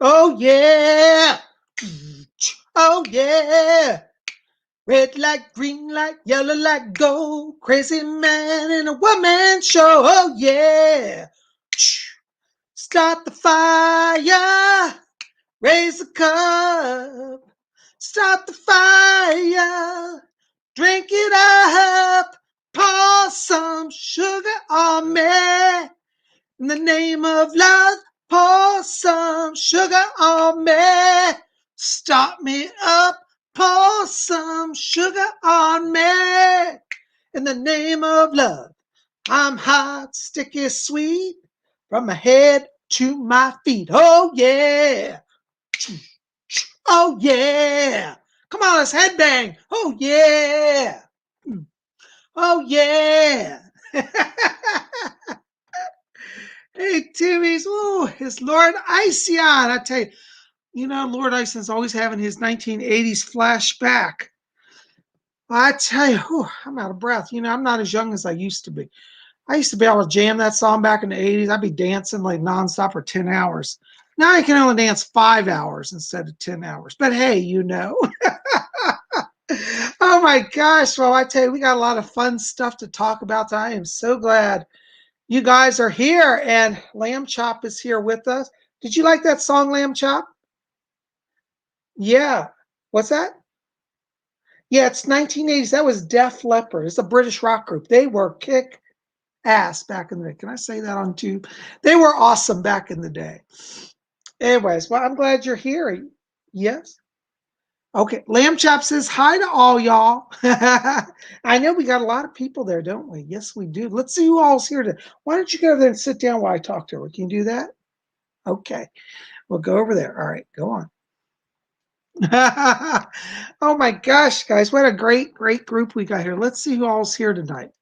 Oh yeah. Oh yeah. Red light, green light, yellow light, go. Crazy man in a one-man show. Oh yeah. Start the fire. Raise the cup. Start the fire. Drink it up. Pour some sugar on me. In the name of love, pour some sugar on me. Start me up, pour some sugar on me. In the name of love, I'm hot, sticky, sweet, from my head to my feet. Oh yeah, oh yeah. Come on, let's headbang. Oh yeah, oh yeah. Hey, Timmy's, oh, it's Lord Iceon. I tell you, Lord Ison's always having his 1980s flashback. I tell you, whew, I'm out of breath. I'm not as young as I used to be. I used to be able to jam that song back in the 80s. I'd be dancing like nonstop for 10 hours. Now I can only dance 5 hours instead of 10 hours. But hey. Oh my gosh. Well, I tell you, we got a lot of fun stuff to talk about. I am so glad you guys are here, and Lamb Chop is here with us. Did you like that song, Lamb Chop? Yeah. What's that? Yeah, it's 1980s. That was Def Leppard. It's a British rock group. They were kick ass back in the day. Can I say that on tube? They were awesome back in the day. Anyways, well, I'm glad you're here. Yes? Okay. Lamb Chop says hi to all y'all. I know we got a lot of people there, don't we? Yes, we do. Let's see who all's here. Why don't you go there and sit down while I talk to her? Can you do that? Okay. We'll go over there. All right, go on. Oh my gosh, guys, what a great group we got here. Let's see who all's here tonight.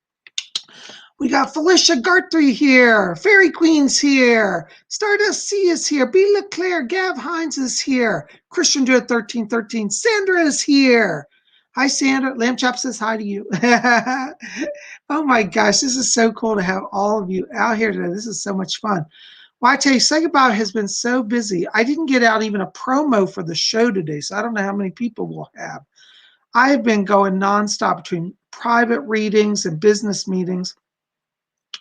We got Felicia Gartry here. Fairy Queen's here. Stardust C is here. B. Leclerc. Gav Hines is here. Christian Druid 1313. Sandra is here. Hi, Sandra. Lamb Chop says hi to you. Oh my gosh, this is so cool to have all of you out here today. This is so much fun. Well, I tell you, PsychicBob has been so busy. I didn't get out even a promo for the show today, so I don't know how many people we'll have. I have been going nonstop between private readings and business meetings.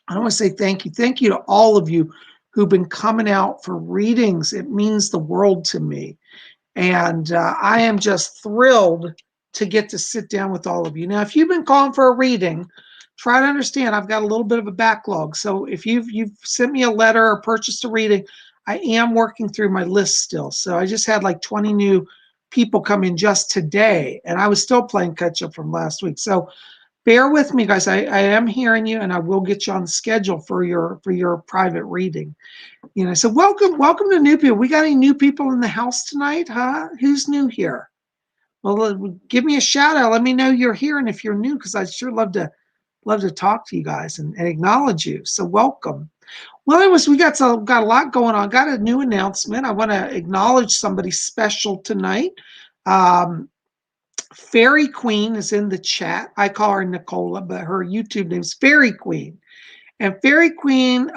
I want to say thank you. Thank you to all of you who've been coming out for readings. It means the world to me. And I am just thrilled to get to sit down with all of you. Now, if you've been calling for a reading, try to understand I've got a little bit of a backlog. So if you've sent me a letter or purchased a reading, I am working through my list still. So I just had like 20 new people come in just today, and I was still playing catch up from last week. So bear with me, guys. I am hearing you, and I will get you on the schedule for your private reading. So welcome to new people. We got any new people in the house tonight, huh? Who's new here? Well, give me a shout out. Let me know you're here, and if you're new, because I'd sure love to talk to you guys and acknowledge you. So welcome. Well, anyways, we got a lot going on. Got a new announcement. I want to acknowledge somebody special tonight. Fairy Queen is in the chat. I call her Nicola, but her YouTube name is Fairy Queen. And Fairy Queen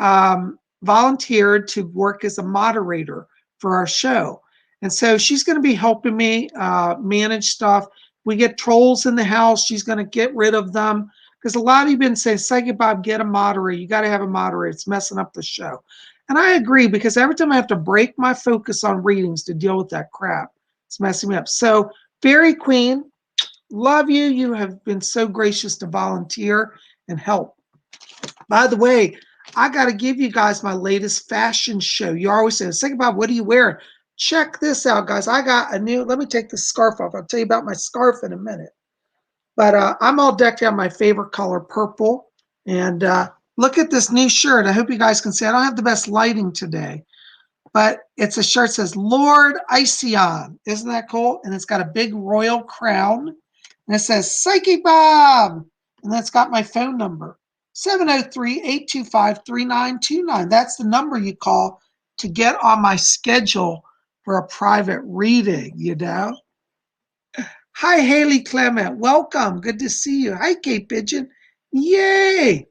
volunteered to work as a moderator for our show. And so she's going to be helping me manage stuff. We get trolls in the house. She's going to get rid of them. Because a lot of you have been saying, PsychicBob, get a moderator. You got to have a moderator. It's messing up the show. And I agree, because every time I have to break my focus on readings to deal with that crap, it's messing me up. So Fairy Queen, love you. You have been so gracious to volunteer and help. By the way, I got to give you guys my latest fashion show. You always say, PsychicBob, what are you wearing? Check this out, guys. I got a new, let me take the scarf off. I'll tell you about my scarf in a minute. But I'm all decked out in my favorite color, purple. And look at this new shirt. I hope you guys can see. I don't have the best lighting today. But it's a shirt that says Lord Iceon. Isn't that cool? And it's got a big royal crown. And it says PsychicBob. And that's got my phone number. 703-825-3929. That's the number you call to get on my schedule for a private reading, Hi, Haley Clement. Welcome. Good to see you. Hi, Kate Pigeon. Yay.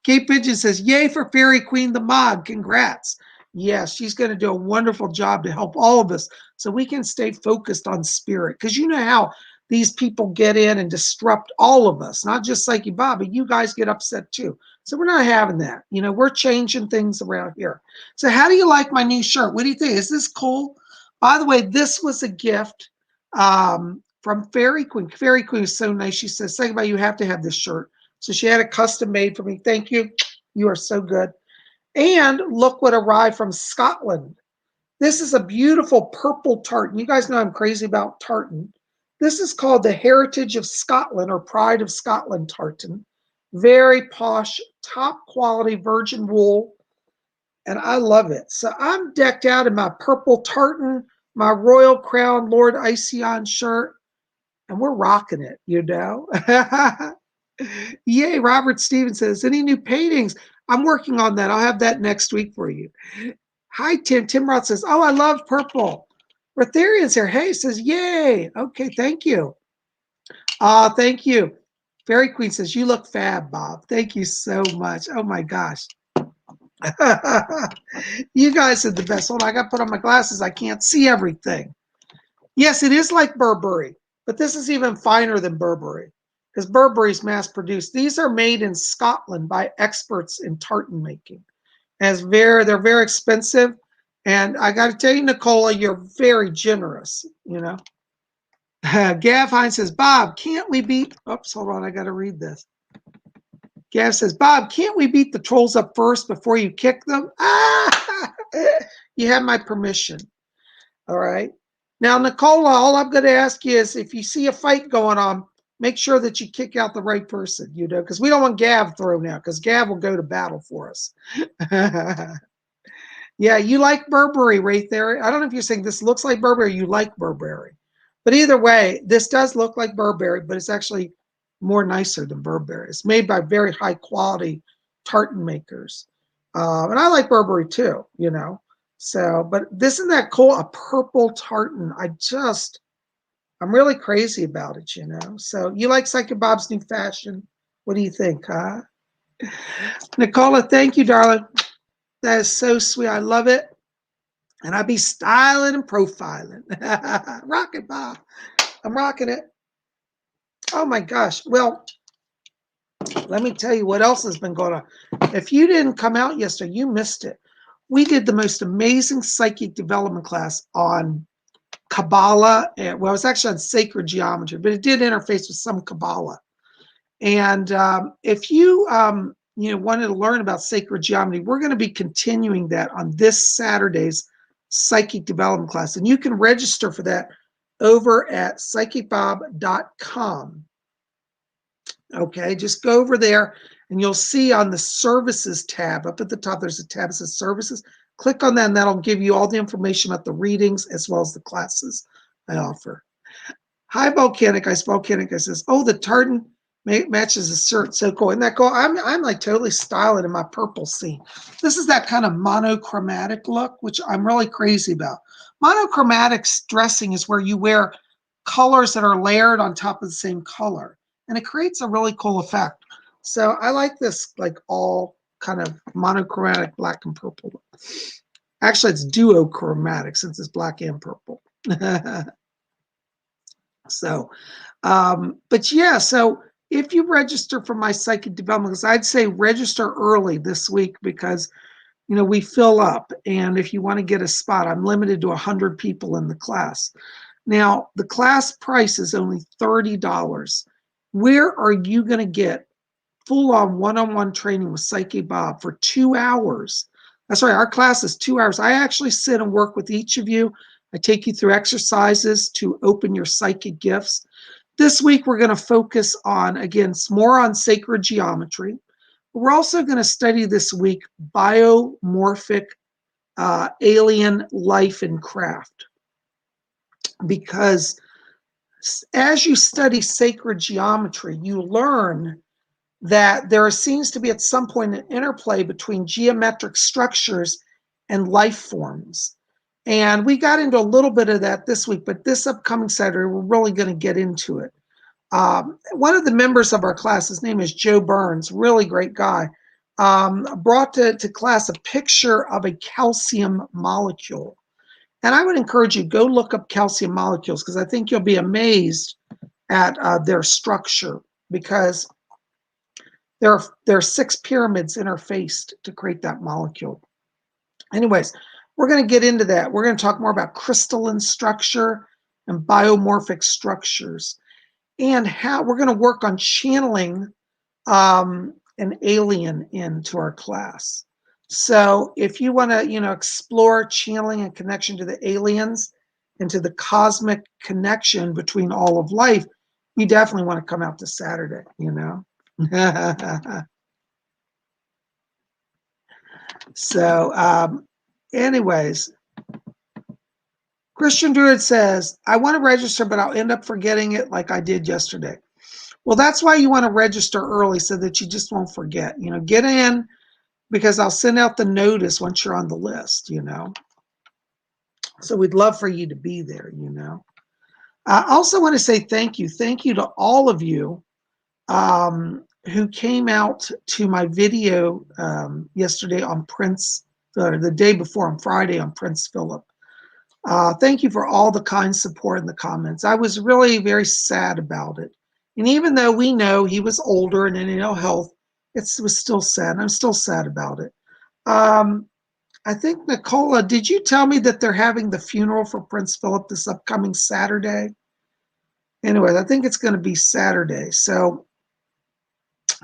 Kate Pigeon says, yay for Fairy Queen the mod. Congrats. Yeah, she's going to do a wonderful job to help all of us so we can stay focused on spirit. Because you know how these people get in and disrupt all of us, not just Psychic Bob, but you guys get upset too. So we're not having that. You know, we're changing things around here. So how do you like my new shirt? What do you think? Is this cool? By the way, this was a gift from Fairy Queen. Fairy Queen is so nice. She says, "Psychic Bob, you have to have this shirt." So she had it custom made for me. Thank you. You are so good. And look what arrived from Scotland. This is a beautiful purple tartan. You guys know I'm crazy about tartan. This is called the Heritage of Scotland or Pride of Scotland tartan. Very posh, top quality virgin wool, and I love it. So I'm decked out in my purple tartan, my Royal Crown Lord Iceon shirt, and we're rocking it, you know? Yay, Robert Stevens says, any new paintings? I'm working on that. I'll have that next week for you. Hi, Tim. Tim Roth says, oh, I love purple. Rotharian's here. Hey, says, yay. Okay, thank you. Thank you. Fairy Queen says, you look fab, Bob. Thank you so much. Oh, my gosh. You guys are the best. Hold on, I got to put on my glasses. I can't see everything. Yes, it is like Burberry, but this is even finer than Burberry because Burberry's mass produced. These are made in Scotland by experts in tartan making. They're very expensive. And I got to tell you, Nicola, you're very generous, you know. Gav Hines says, Bob, can't we beat, oops, hold on, I got to read this. Gav says, Bob, can't we beat the trolls up first before you kick them? Ah, you have my permission. All right. Now, Nicola, all I'm going to ask you is if you see a fight going on, make sure that you kick out the right person, you know, because we don't want Gav thrown out because Gav will go to battle for us. Yeah, you like Burberry right there. I don't know if you're saying this looks like Burberry or you like Burberry. But either way, this does look like Burberry, but it's actually more nicer than Burberry. It's made by very high quality tartan makers. And I like Burberry too, you know. So, but isn't that cool? A purple tartan. I'm really crazy about it, you know. So you like Psychic Bob's new fashion? What do you think, huh? Nicola, thank you, darling. That is so sweet. I love it. And I be styling and profiling. Rock it, Bob. I'm rocking it. Oh my gosh. Well, let me tell you what else has been going on. If you didn't come out yesterday, you missed it. We did the most amazing psychic development class on Kabbalah. Well, it was actually on sacred geometry, but it did interface with some Kabbalah. And if you wanted to learn about sacred geometry, we're going to be continuing that on this Saturday's psychic development class. And you can register for that over at PsychicBob.com. Okay, just go over there and you'll see on the services tab up at the top, there's a tab that says services. Click on that and that'll give you all the information about the readings as well as the classes I offer. Hi, Volcanic Ice. Volcanic Ice says, oh, the tartan matches the shirt. So cool. Isn't that cool? I'm like totally styling in my purple scene. This is that kind of monochromatic look, which I'm really crazy about. Monochromatic dressing is where you wear colors that are layered on top of the same color. And it creates a really cool effect. So I like this like all kind of monochromatic black and purple. Actually, it's duochromatic since it's black and purple. So, but yeah, so if you register for my psychic development, because I'd say register early this week because, you know, we fill up. And if you want to get a spot, I'm limited to 100 people in the class. Now, the class price is only $30. Where are you going to get full-on one-on-one training with Psychic Bob for 2 hours? That's right, our class is 2 hours. I actually sit and work with each of you. I take you through exercises to open your psychic gifts. This week, we're going to focus on, again, more on sacred geometry. We're also going to study this week biomorphic alien life and craft. Because as you study sacred geometry, you learn that there seems to be at some point an interplay between geometric structures and life forms. And we got into a little bit of that this week, but this upcoming Saturday, we're really going to get into it. One of the members of our class, his name is Joe Burns, really great guy. brought to class a picture of a calcium molecule. And I would encourage you, go look up calcium molecules, because I think you'll be amazed at their structure, because there are 6 pyramids interfaced to create that molecule. Anyways, we're going to get into that. We're going to talk more about crystalline structure and biomorphic structures, and how we're going to work on channeling an alien into our class. So if you want to, explore channeling and connection to the aliens and to the cosmic connection between all of life, you definitely want to come out this Saturday, So, anyways, Christian Druid says, I want to register, but I'll end up forgetting it like I did yesterday. Well, that's why you want to register early, so that you just won't forget. Get in, because I'll send out the notice once you're on the list, So we'd love for you to be there, I also want to say thank you. Thank you to all of you who came out to my video yesterday on Prince, the day before on Friday on Prince Philip. Thank you for all the kind support in the comments. I was really very sad about it. And even though we know he was older and in ill health, it was still sad. I'm still sad about it. I think, Nicola, did you tell me that they're having the funeral for Prince Philip this upcoming Saturday? Anyway, I think it's going to be Saturday. So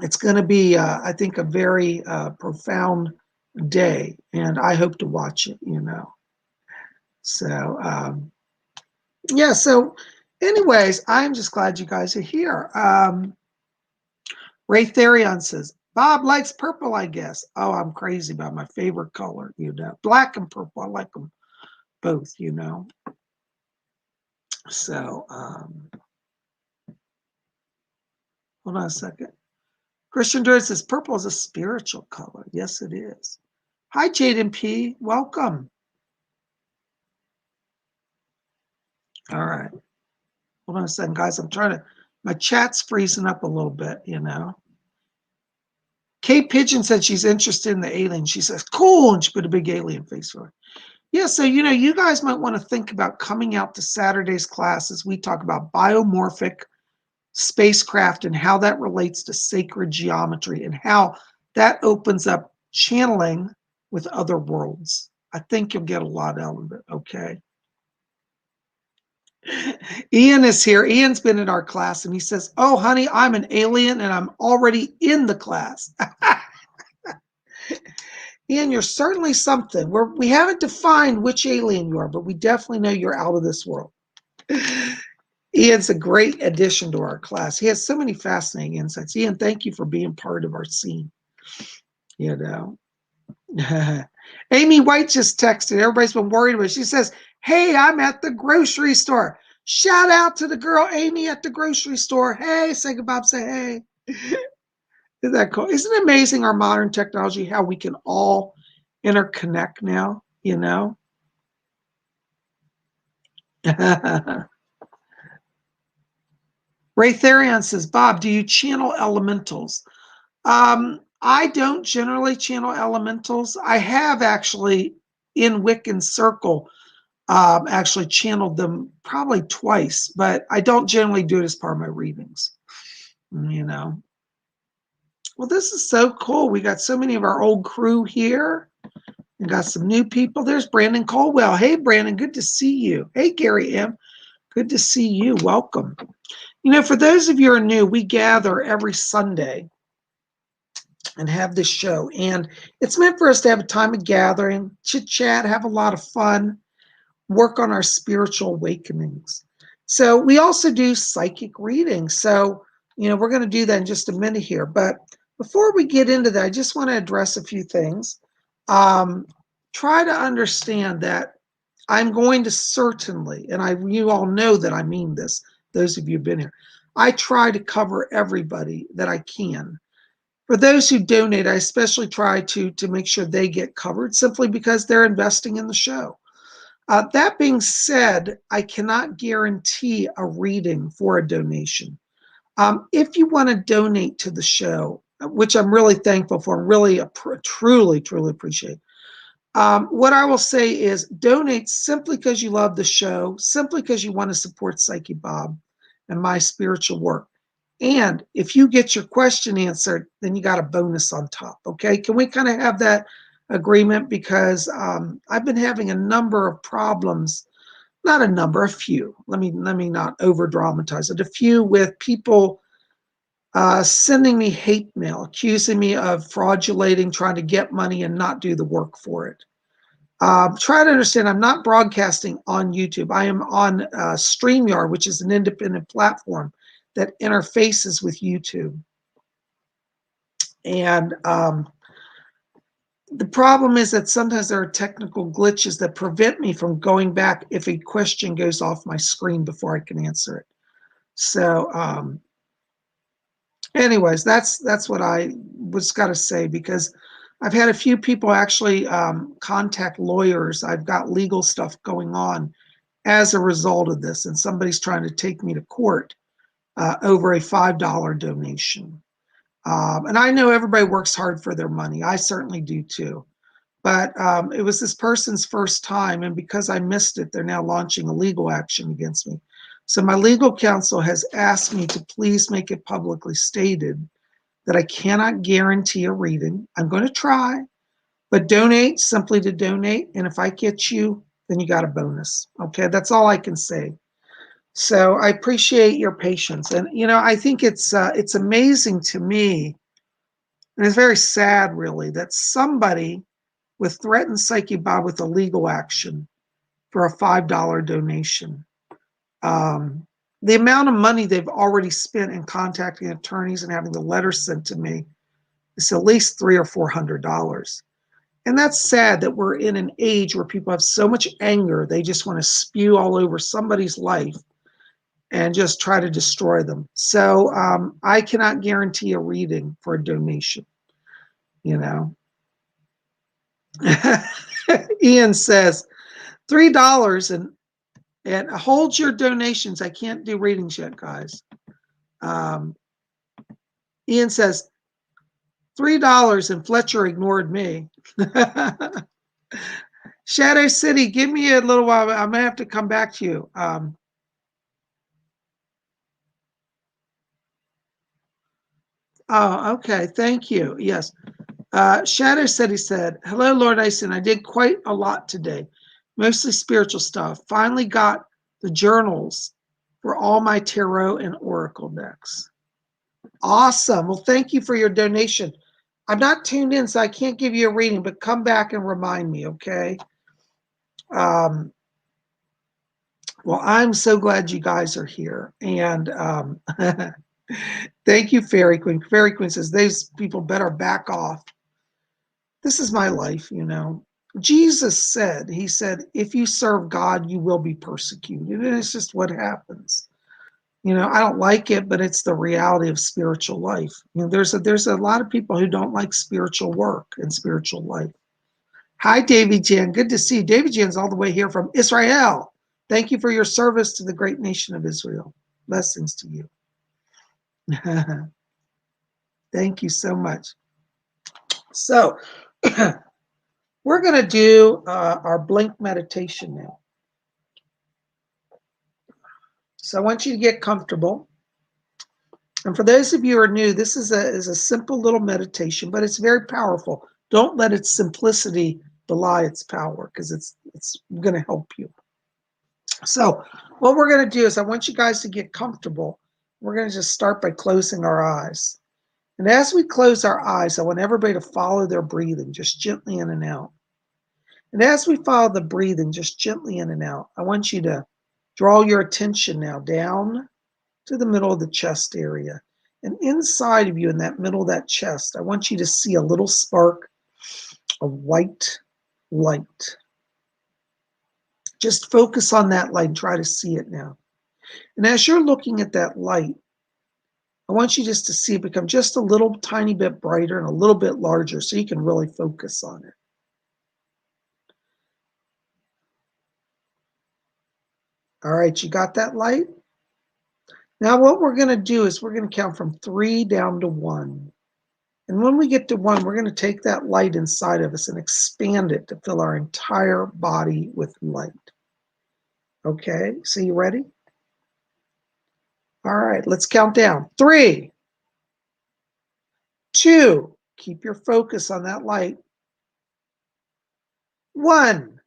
it's going to be, I think, a very profound day. And I hope to watch it, So, yeah, so anyways, I'm just glad you guys are here. Ray Therion says, Bob likes purple, I guess. Oh, I'm crazy about my favorite color, Black and purple, I like them both, So, hold on a second. Christian Druid says, purple is a spiritual color. Yes, it is. Hi, Jaden P. Welcome. All right. Hold on a second, guys. My chat's freezing up a little bit, Kate Pigeon said she's interested in the alien. She says, cool. And she put a big alien face for it. Yeah, so, you guys might want to think about coming out to Saturday's class as we talk about biomorphic spacecraft and how that relates to sacred geometry and how that opens up channeling with other worlds. I think you'll get a lot out of it, okay? Ian is here. Ian's been in our class, and he says, oh, honey, I'm an alien, and I'm already in the class. Ian, you're certainly something. We haven't defined which alien you are, but we definitely know you're out of this world. Ian's a great addition to our class. He has so many fascinating insights. Ian, thank you for being part of our scene. Amy White just texted. Everybody's been worried about it. She says, hey, I'm at the grocery store. Shout out to the girl Amy at the grocery store. Hey, say goodbye, say hey. Isn't that cool? Isn't it amazing, our modern technology, how we can all interconnect now, Ray Therion says, Bob, do you channel elementals? I don't generally channel elementals. I have actually, in Wiccan Circle, actually channeled them probably twice, but I don't generally do it as part of my readings, Well, this is so cool. We got so many of our old crew here. We got some new people. There's Brandon Colwell. Hey, Brandon, good to see you. Hey, Gary M. Good to see you. Welcome. For those of you who are new, we gather every Sunday and have this show. And it's meant for us to have a time of gathering, chit-chat, have a lot of fun, work on our spiritual awakenings. So we also do psychic readings. So, we're going to do that in just a minute here. But before we get into that, I just want to address a few things. Try to understand that I'm going to certainly, and you all know that I mean this, those of you who've been here, I try to cover everybody that I can. For those who donate, I especially try to make sure they get covered, simply because they're investing in the show. That being said, I cannot guarantee a reading for a donation. If you want to donate to the show, which I'm really thankful for, really truly, truly appreciate. What I will say is donate simply because you love the show, simply because you want to support Psychic Bob and my spiritual work. And if you get your question answered, then you got a bonus on top. Okay. Can we kind of have that agreement? Because I've been having a number of problems, not a number, a few. Let me not over dramatize it. A few with people sending me hate mail, accusing me of fraudulating, trying to get money and not do the work for it. Try to understand, I'm not broadcasting on YouTube. I am on StreamYard, which is an independent platform that interfaces with YouTube. And the problem is that sometimes there are technical glitches that prevent me from going back if a question goes off my screen before I can answer it. So anyways, that's what I was got to say, because I've had a few people actually contact lawyers. I've got legal stuff going on as a result of this, and somebody's trying to take me to court over a $5 donation. And I know everybody works hard for their money. I certainly do too. But it was this person's first time, and because I missed it, they're now launching a legal action against me. So my legal counsel has asked me to please make it publicly stated that I cannot guarantee a reading. I'm going to try, but donate simply to donate. And if I get you, then you got a bonus. Okay, that's all I can say. So I appreciate your patience. And, you know, I think it's amazing to me, and it's very sad, really, that somebody would threaten Psychic Bob with a legal action for a $5 donation. The amount of money they've already spent in contacting attorneys and having the letters sent to me is at least $300 or $400. And that's sad that we're in an age where people have so much anger, they just want to spew all over somebody's life and just try to destroy them. So I cannot guarantee a reading for a donation, you know. Ian says $3 and hold your donations. I can't do readings yet, guys. Ian says $3 and Fletcher ignored me. Shadow City, give me a little while. I'm gonna have to come back to you. Oh, okay. Thank you. Yes. Shadow City said, hello, Lord Ison. I did quite a lot today, mostly spiritual stuff. Finally got the journals for all my tarot and oracle decks. Awesome. Well, thank you for your donation. I'm not tuned in, so I can't give you a reading, but come back and remind me, okay? Well, I'm so glad you guys are here. And thank you, Fairy Queen. Fairy Queen says, these people better back off. This is my life, you know. Jesus said, he said, if you serve God, you will be persecuted. And it's just what happens. You know, I don't like it, but it's the reality of spiritual life. You know, there's a lot of people who don't like spiritual work and spiritual life. Hi, Davy Jan. Good to see you. Davy Jan's all the way here from Israel. Thank you for your service to the great nation of Israel. Blessings to you. Thank you so much. So we're going to do our blink meditation now. So I want you to get comfortable. And for those of you who are new, this is a simple little meditation, but it's very powerful. Don't let its simplicity belie its power, because it's going to help you. So what we're going to do is I want you guys to get comfortable. We're going to just start by closing our eyes. And as we close our eyes, I want everybody to follow their breathing, just gently in and out. And as we follow the breathing, just gently in and out, I want you to draw your attention now down to the middle of the chest area. And inside of you, in that middle of that chest, I want you to see a little spark of white light. Just focus on that light and try to see it now. And as you're looking at that light, I want you just to see it become just a little tiny bit brighter and a little bit larger so you can really focus on it. All right, you got that light? Now what we're going to do is we're going to count from 3 down to 1. And when we get to 1, we're going to take that light inside of us and expand it to fill our entire body with light. Okay, so you ready? All right, let's count down. 3, 2, keep your focus on that light. 1,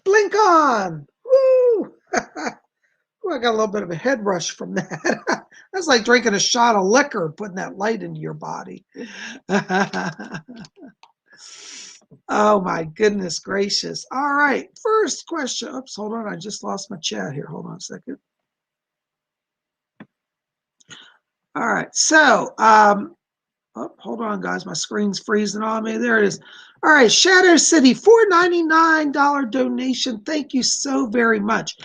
blink on. Woo! Ooh, I got a little bit of a head rush from that. That's like drinking a shot of liquor, putting that light into your body. Oh my goodness gracious. All right, first question. Oops, hold on. I just lost my chat here. Hold on a second. All right, so, hold on, guys. My screen's freezing on me. There it is. All right, Shadow City, $4.99 donation. Thank you so very much.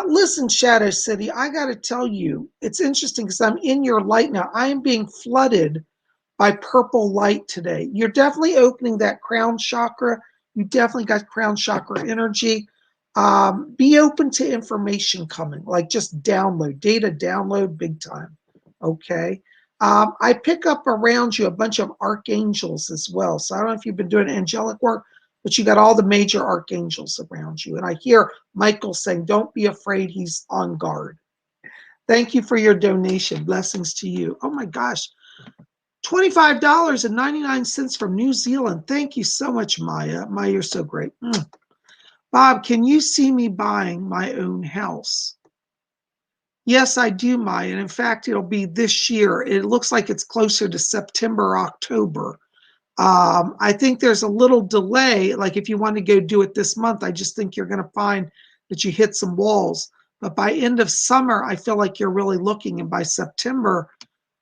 Listen, Shadow City, I got to tell you, it's interesting because I'm in your light now. I am being flooded by purple light today. You're definitely opening that crown chakra. You definitely got crown chakra energy. Be open to information coming, like just download, data download big time. Okay. I pick up around you a bunch of archangels as well. So I don't know if you've been doing angelic work, but you got all the major archangels around you. And I hear Michael saying, don't be afraid, he's on guard. Thank you for your donation. Blessings to you. Oh my gosh. $25.99 from New Zealand. Thank you so much, Maya. Maya, you're so great. Bob, can you see me buying my own house? Yes, I do, Maya. And in fact, it'll be this year. It looks like it's closer to September, October. I think there's a little delay. Like if you want to go do it this month, I just think you're going to find that you hit some walls. But by end of summer, I feel like you're really looking. And by September,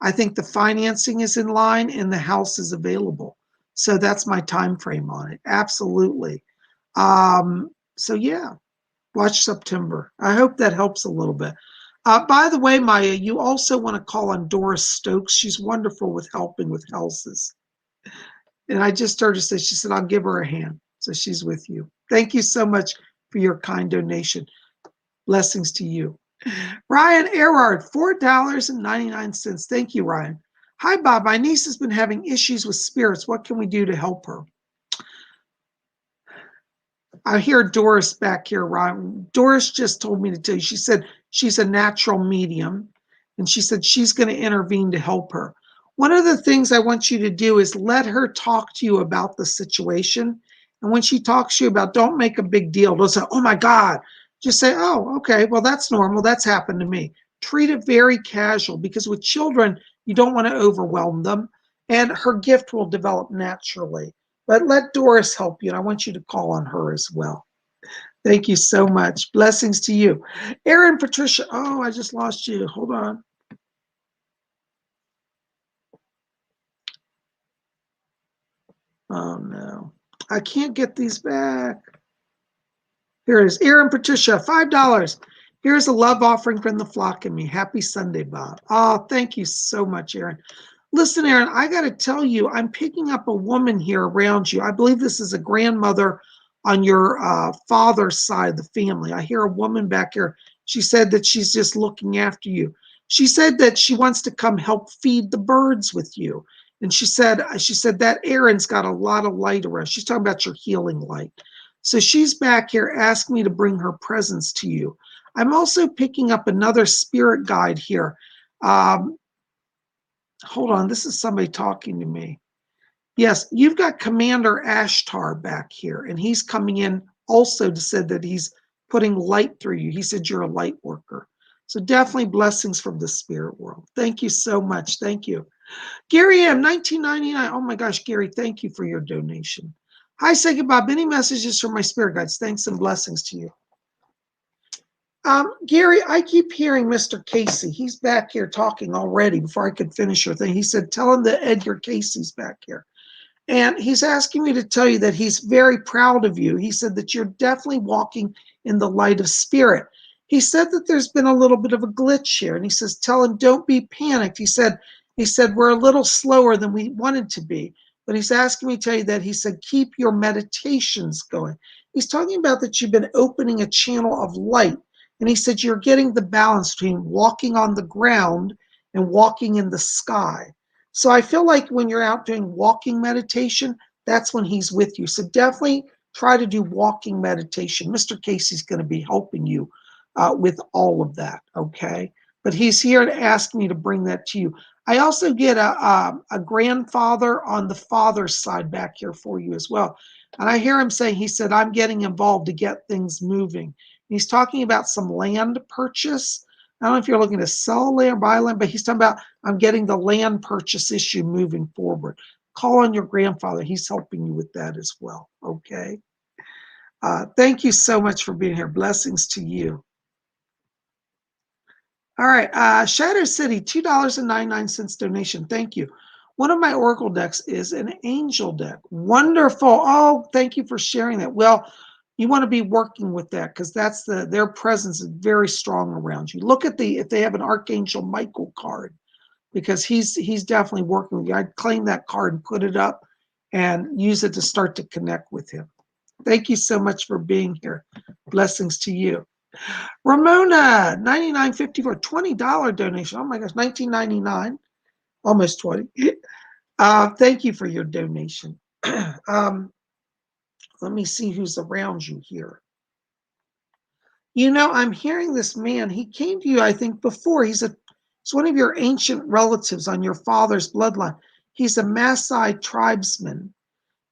I think the financing is in line and the house is available. So that's my time frame on it. Absolutely. So yeah, watch September. I hope that helps a little bit. By the way, Maya, you also want to call on Doris Stokes. She's wonderful with helping with houses. And I just heard her say, she said, I'll give her a hand. So she's with you. Thank you so much for your kind donation. Blessings to you. Ryan Erard, $4.99. Thank you, Ryan. Hi, Bob. My niece has been having issues with spirits. What can we do to help her? I hear Doris back here, Ryan. Doris just told me to tell you. She said she's a natural medium, and she said she's going to intervene to help her. One of the things I want you to do is let her talk to you about the situation. And when she talks to you about, don't make a big deal. Don't say, oh my God. Just say, oh, okay, well, that's normal. That's happened to me. Treat it very casual because with children, you don't want to overwhelm them. And her gift will develop naturally. But let Doris help you, and I want you to call on her as well. Thank you so much. Blessings to you. Erin Patricia, oh, I just lost you. Hold on. Oh, no. I can't get these back. Here it is. Erin Patricia, $5. Here's a love offering from the flock and me. Happy Sunday, Bob. Oh, thank you so much, Erin. Listen, Erin, I got to tell you, I'm picking up a woman here around you. I believe this is a grandmother on your father's side of the family. I hear a woman back here. She said that she's just looking after you. She said that she wants to come help feed the birds with you. And she said that Erin's got a lot of light around. She's talking about your healing light. So she's back here asking me to bring her presence to you. I'm also picking up another spirit guide here. Hold on, this is somebody talking to me. Yes, you've got Commander Ashtar back here, and he's coming in also to say that he's putting light through you. He said you're a light worker. So definitely blessings from the spirit world. Thank you so much. Thank you. Gary M, 1999. Oh my gosh, Gary, thank you for your donation. Hi, Psychic Bob. Any messages from my spirit guides? Thanks and blessings to you. Gary, I keep hearing Mr. Casey. He's back here talking already before I could finish your thing. He said, tell him that Edgar Casey's back here. And he's asking me to tell you that he's very proud of you. He said that you're definitely walking in the light of spirit. He said that there's been a little bit of a glitch here. And he says, tell him, don't be panicked. He said, we're a little slower than we wanted to be. But he's asking me to tell you that he said, keep your meditations going. He's talking about that you've been opening a channel of light. And he said, you're getting the balance between walking on the ground and walking in the sky. So I feel like when you're out doing walking meditation, that's when he's with you. So definitely try to do walking meditation. Mr. Casey's going to be helping you with all of that, okay? But he's here to ask me to bring that to you. I also get a grandfather on the father's side back here for you as well. And I hear him saying, he said, I'm getting involved to get things moving. And he's talking about some land purchase. I don't know if you're looking to sell land or buy land, but he's talking about, I'm getting the land purchase issue moving forward. Call on your grandfather. He's helping you with that as well, okay? Thank you so much for being here. Blessings to you. All right, Shadow City, $2.99 donation. Thank you. One of my Oracle decks is an angel deck. Wonderful. Oh, thank you for sharing that. Well, you want to be working with that because that's their presence is very strong around you. Look at if they have an Archangel Michael card, because he's definitely working with you. I'd claim that card and put it up and use it to start to connect with him. Thank you so much for being here. Blessings to you. Ramona, $99.54, $20 donation. Oh my gosh, $19.99, almost 20. Thank you for your donation. Let me see who's around you here. You know, I'm hearing this man. He came to you, I think, before. He's one of your ancient relatives on your father's bloodline. He's a Maasai tribesman.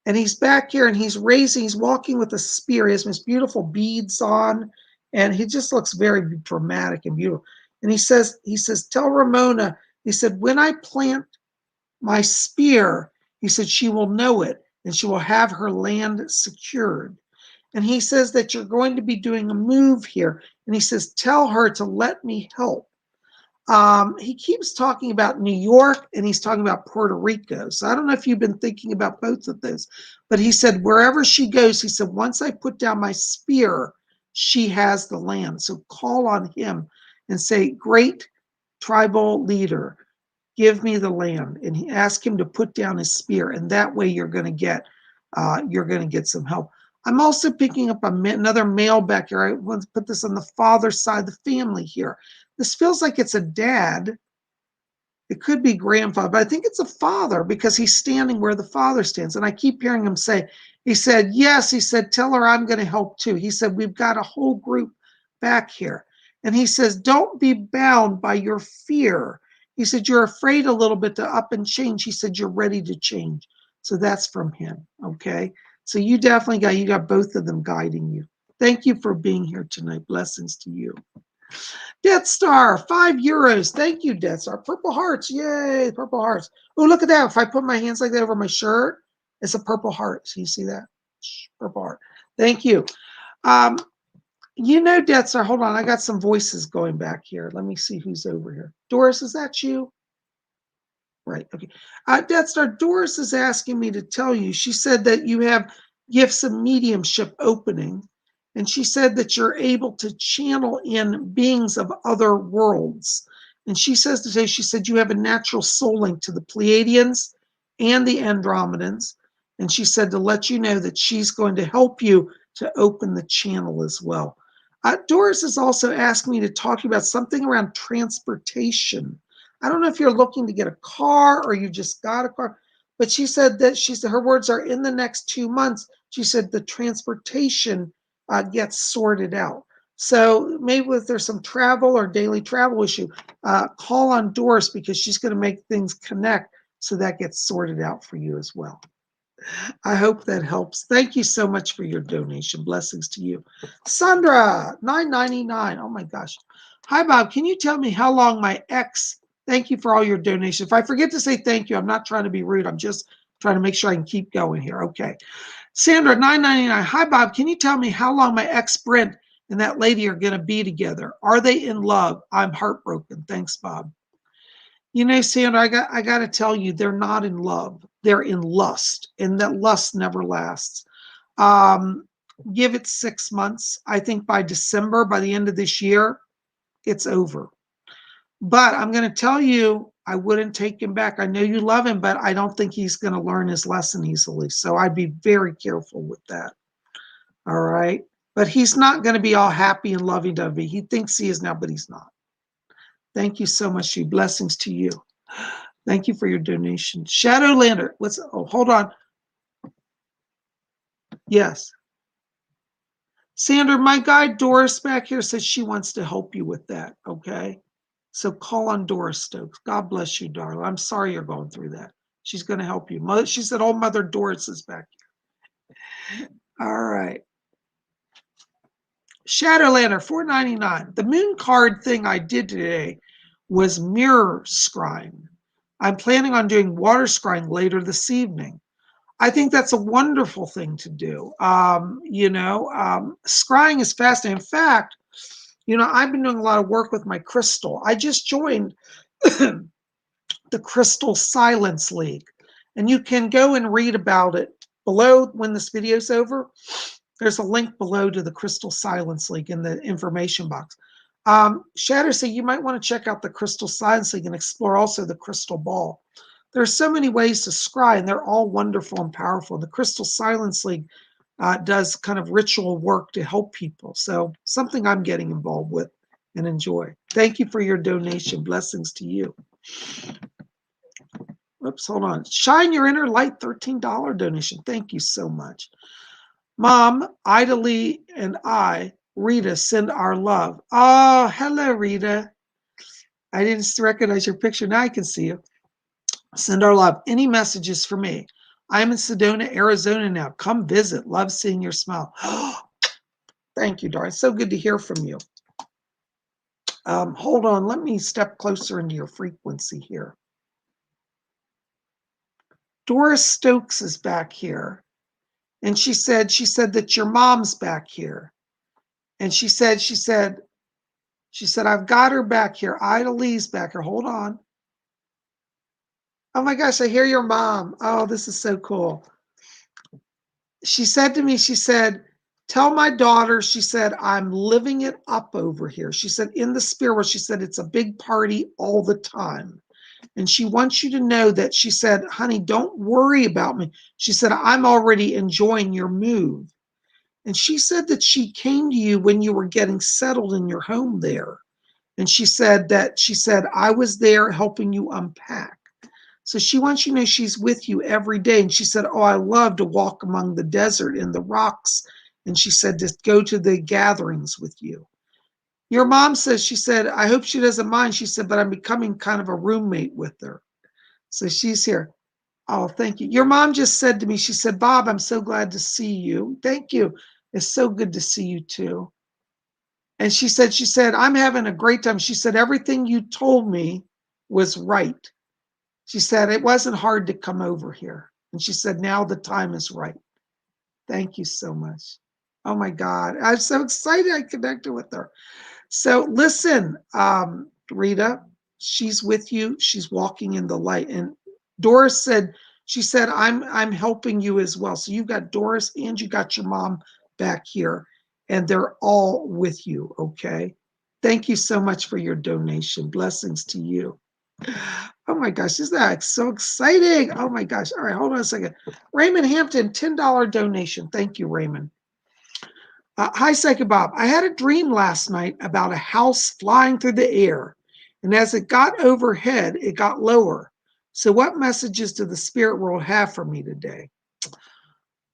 And he's back here and he's walking with a spear. He has this beautiful beads on, and he just looks very dramatic and beautiful. And he says, tell Ramona, he said, when I plant my spear, he said, she will know it and she will have her land secured. And he says that you're going to be doing a move here. And he says, tell her to let me help. He keeps talking about New York and he's talking about Puerto Rico. So I don't know if you've been thinking about both of those, but he said, wherever she goes, he said, once I put down my spear, she has the land. So call on him and say, great tribal leader, give me the land. And he asked him to put down his spear. And that way you're going to get some help. I'm also picking up another male back here. I want to put this on the father's side of the family here. This feels like it's a dad. It could be grandfather, but I think it's a father because he's standing where the father stands. And I keep hearing him say, he said, yes, he said, tell her I'm going to help too. He said, we've got a whole group back here. And he says, don't be bound by your fear. He said, you're afraid a little bit to up and change. He said, you're ready to change. So that's from him, okay? So you definitely got both of them guiding you. Thank you for being here tonight. Blessings to you. Death Star, €5. Thank you, Death Star. Purple hearts. Yay, purple hearts. Oh, look at that. If I put my hands like that over my shirt, it's a purple heart. So you see that? Purple heart. Thank you. You know, Death Star, hold on. I got some voices going back here. Let me see who's over here. Doris, is that you? Right. Okay. Death Star, Doris is asking me to tell you. She said that you have gifts of mediumship opening. And she said that you're able to channel in beings of other worlds. And she says today, she said you have a natural soul link to the Pleiadians and the Andromedans. And she said to let you know that she's going to help you to open the channel as well. Doris is also asking me to talk to you about something around transportation. I don't know if you're looking to get a car or you just got a car, but she said her words are in the next 2 months. She said the transportation gets sorted out. So maybe if there's some travel or daily travel issue, call on Doris because she's going to make things connect so that gets sorted out for you as well. I hope that helps. Thank you so much for your donation. Blessings to you. Sandra, $9.99. Oh my gosh. Hi, Bob. Can you tell me how long my ex, thank you for all your donations. If I forget to say thank you, I'm not trying to be rude. I'm just trying to make sure I can keep going here. Okay. Sandra, $9.99. Hi, Bob. Can you tell me how long my ex Brent and that lady are going to be together? Are they in love? I'm heartbroken. Thanks, Bob. You know, Sandra, I got to tell you, they're not in love. They're in lust, and that lust never lasts. Give it 6 months. I think by December, by the end of this year, it's over. But I'm going to tell you, I wouldn't take him back. I know you love him, but I don't think he's going to learn his lesson easily. So I'd be very careful with that. All right. But he's not going to be all happy and lovey-dovey. He thinks he is now, but he's not. Thank you so much, you. Blessings to you. Thank you for your donation. Shadowlander, hold on. Yes. Sandra, my guide Doris back here says she wants to help you with that, okay? So call on Doris Stokes. God bless you, darling. I'm sorry you're going through that. She's going to help you. She said, oh, Mother Doris is back here. All right. Shadowlander, $4.99. The moon card thing I did today was mirror scrying. I'm planning on doing water scrying later this evening. I think that's a wonderful thing to do. Scrying is fascinating. In fact, I've been doing a lot of work with my crystal. I just joined the Crystal Silence League, and you can go and read about it below when this video's over. There's a link below to the Crystal Silence League in the information box. Shatter said you might want to check out the Crystal Silence League and explore also the crystal ball. There are so many ways to scry, and they're all wonderful and powerful. The Crystal Silence League does kind of ritual work to help people. So something I'm getting involved with and enjoy. Thank you for your donation. Blessings to you. Oops, hold on. Shine Your Inner Light, $13 donation. Thank you so much. Mom, Ida Lee, and I, Rita, send our love. Oh, hello, Rita. I didn't recognize your picture. Now I can see you. Send our love. Any messages for me? I'm in Sedona, Arizona now. Come visit. Love seeing your smile. Thank you, darling. So good to hear from you. Hold on. Let me step closer into your frequency here. Doris Stokes is back here. And she said that your mom's back here. And she said, I've got her back here. Ida Lee's back here. Hold on. Oh my gosh, I hear your mom. Oh, this is so cool. She said to me, tell my daughter, she said, I'm living it up over here. She said, in the spirit world, she said, it's a big party all the time. And she wants you to know that, she said, honey, don't worry about me. She said, I'm already enjoying your move. And she said that she came to you when you were getting settled in your home there. And she said, I was there helping you unpack. So she wants you to know she's with you every day. And she said, oh, I love to walk among the desert and the rocks. And she said, just go to the gatherings with you. Your mom says, she said, I hope she doesn't mind. She said, but I'm becoming kind of a roommate with her. So she's here. Oh, thank you. Your mom just said to me, she said, Bob, I'm so glad to see you. Thank you. It's so good to see you too. And she said, I'm having a great time. She said, everything you told me was right. She said, it wasn't hard to come over here. And she said, now the time is right. Thank you so much. Oh my God. I'm so excited I connected with her. So listen, Rita, she's with you. She's walking in the light. And Doris said, she said, I'm helping you as well. So you've got Doris and you got your mom back here, and they're all with you, okay? Thank you so much for your donation. Blessings to you. Oh my gosh, isn't that so exciting? Oh my gosh. All right, hold on a second. Raymond Hampton, $10 donation. Thank you, Raymond. Hi, Psychic Bob. I had a dream last night about a house flying through the air. And as it got overhead, it got lower. So what messages do the spirit world have for me today?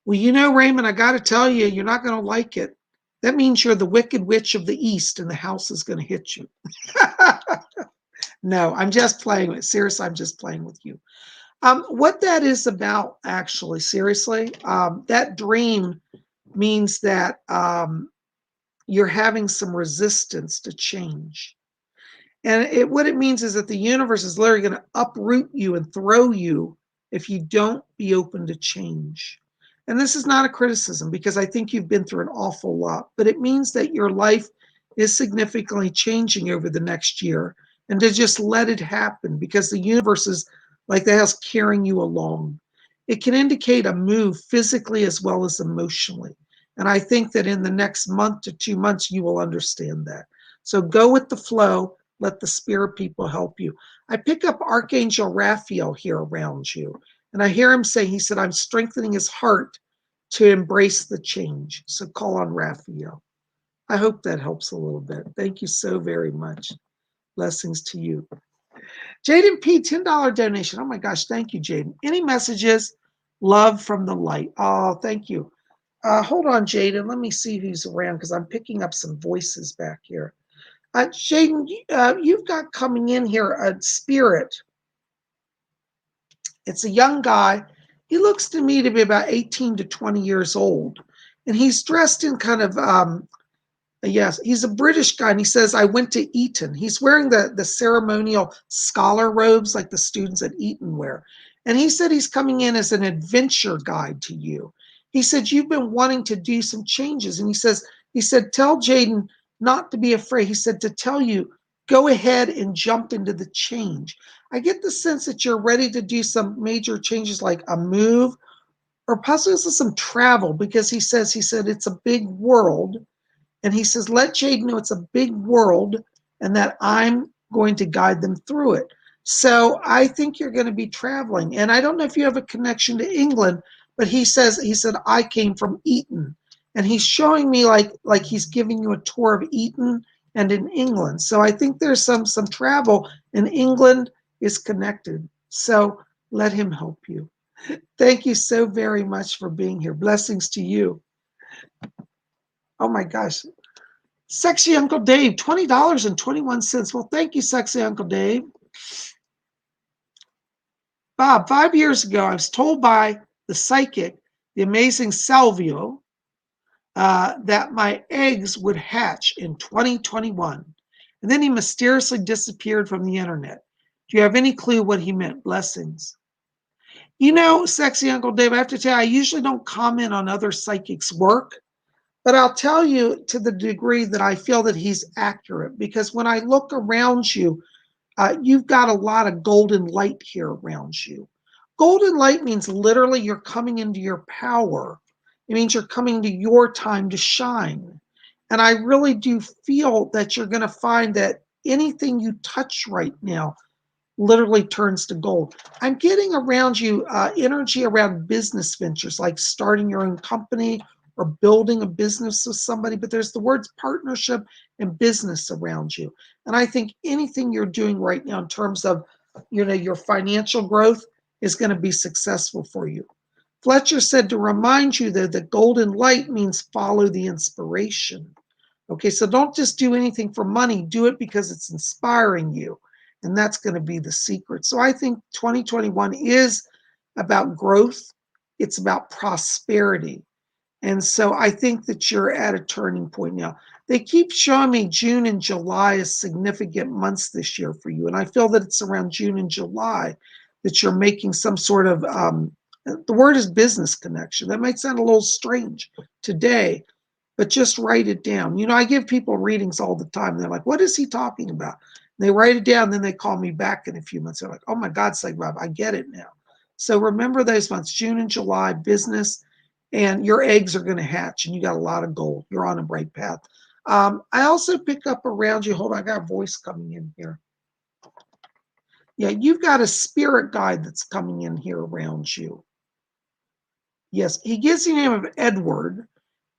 Well, Raymond, I got to tell you, you're not going to like it. That means you're the wicked witch of the East and the house is going to hit you. No, I'm just playing with, seriously, I'm just playing with you. What that is about, actually, seriously, that dream means that you're having some resistance to change. And what it means is that the universe is literally going to uproot you and throw you if you don't be open to change. And this is not a criticism, because I think you've been through an awful lot, but it means that your life is significantly changing over the next year, and to just let it happen, because the universe is like the house carrying you along. It can indicate a move physically as well as emotionally. And I think that in the next month to 2 months, you will understand that. So go with the flow. Let the spirit people help you. I pick up Archangel Raphael here around you. And I hear him say, he said, I'm strengthening his heart to embrace the change. So call on Raphael. I hope that helps a little bit. Thank you so very much. Blessings to you. Jaden P, $10 donation. Oh my gosh, thank you, Jaden. Any messages? Love from the light. Oh, thank you. Hold on, Jaden. Let me see who's around because I'm picking up some voices back here. Jaden, you've got coming in here a spirit. It's a young guy. He looks to me to be about 18 to 20 years old. And he's dressed in kind of yes, he's a British guy, and he says, I went to Eton. He's wearing the ceremonial scholar robes like the students at Eton wear. And he said he's coming in as an adventure guide to you. He said, you've been wanting to do some changes. And he said, tell Jaden not to be afraid. He said, to tell you, go ahead and jump into the change. I get the sense that you're ready to do some major changes like a move or possibly some travel because he said, it's a big world. And he says, let Jade know it's a big world and that I'm going to guide them through it. So I think you're going to be traveling. And I don't know if you have a connection to England, but he said, I came from Eton. And he's showing me like he's giving you a tour of Eton and in England. So I think there's some travel, and England is connected. So let him help you. Thank you so very much for being here. Blessings to you. Oh my gosh. Sexy Uncle Dave, $20.21. Well, thank you, Sexy Uncle Dave. Bob, 5 years ago, I was told by the psychic, the amazing Salvio, that my eggs would hatch in 2021. And then he mysteriously disappeared from the internet. Do you have any clue what he meant? Blessings. You know, Sexy Uncle Dave, I have to tell you, I usually don't comment on other psychics' work. But I'll tell you to the degree that I feel that he's accurate, because when I look around you, you've got a lot of golden light here around you. Golden light means literally you're coming into your power. It means you're coming to your time to shine. And I really do feel that you're going to find that anything you touch right now literally turns to gold. I'm getting around you energy around business ventures, like starting your own company or building a business with somebody, but there's the words partnership and business around you. And I think anything you're doing right now in terms of, your financial growth is going to be successful for you. Fletcher said to remind you that golden light means follow the inspiration. Okay, so don't just do anything for money, do it because it's inspiring you. And that's going to be the secret. So I think 2021 is about growth. It's about prosperity. And so I think that you're at a turning point now. They keep showing me June and July as significant months this year for you. And I feel that it's around June and July that you're making some sort of, the word is business connection. That might sound a little strange today, but just write it down. I give people readings all the time. They're like, what is he talking about? And they write it down, then they call me back in a few months. They're like, oh my God, PsychicBob, I get it now. So remember those months, June and July, business, and your eggs are going to hatch, and you got a lot of gold. You're on the right path. I also pick up around you. Hold on, I got a voice coming in here. Yeah, you've got a spirit guide that's coming in here around you. Yes, he gives the name of Edward,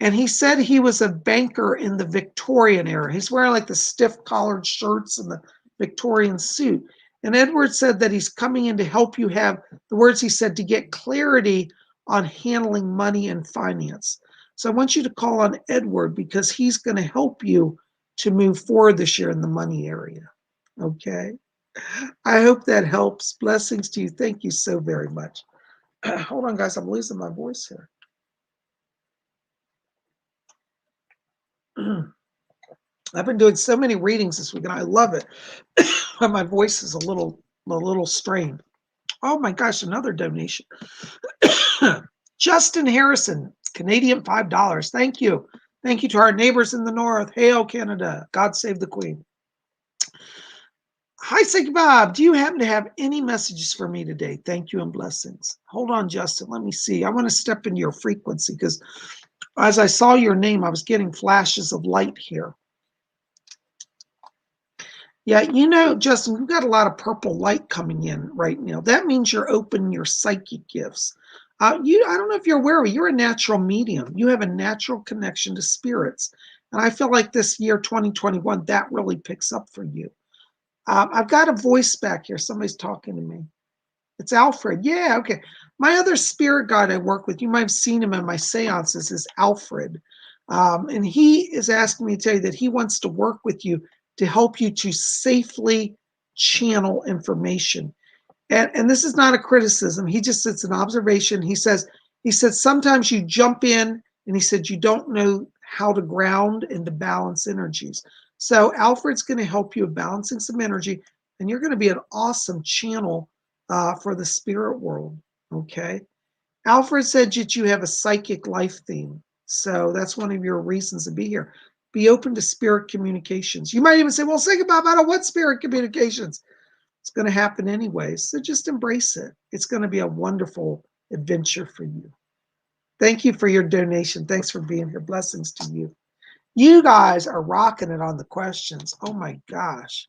and he said he was a banker in the Victorian era. He's wearing like the stiff collared shirts and the Victorian suit. And Edward said that he's coming in to help you have, the words he said, to get clarity on handling money and finance. So I want you to call on Edward because he's going to help you to move forward this year in the money area. Okay. I hope that helps. Blessings to you. Thank you so very much. Hold on, guys. I'm losing my voice here. I've been doing so many readings this week, and I love it. But my voice is a little strained. Oh my gosh, another donation. Justin Harrison, Canadian $5. Thank you. Thank you to our neighbors in the north. Hail Canada. God save the Queen. Hi, PsychicBob. Do you happen to have any messages for me today? Thank you and blessings. Hold on, Justin. Let me see. I want to step into your frequency because as I saw your name, I was getting flashes of light here. Yeah, Justin, you've got a lot of purple light coming in right now. That means you're opening your psychic gifts. I don't know if you're aware of it. You're a natural medium. You have a natural connection to spirits. And I feel like this year, 2021, that really picks up for you. I've got a voice back here. Somebody's talking to me. It's Alfred. Yeah, okay. My other spirit guide I work with, you might have seen him in my seances, is Alfred. And he is asking me to tell you that he wants to work with you to help you to safely channel information. And this is not a criticism. He just it's an observation. He said sometimes you jump in and he said you don't know how to ground and to balance energies. So Alfred's going to help you with balancing some energy, and you're going to be an awesome channel for the spirit world. Okay. Alfred said that you have a psychic life theme. So that's one of your reasons to be here. Be open to spirit communications. You might even say, well, SpsychicBob, I don't want spirit communications. It's going to happen anyways. So just embrace it. It's going to be a wonderful adventure for you. Thank you for your donation. Thanks for being here. Blessings to you. You guys are rocking it on the questions. Oh my gosh.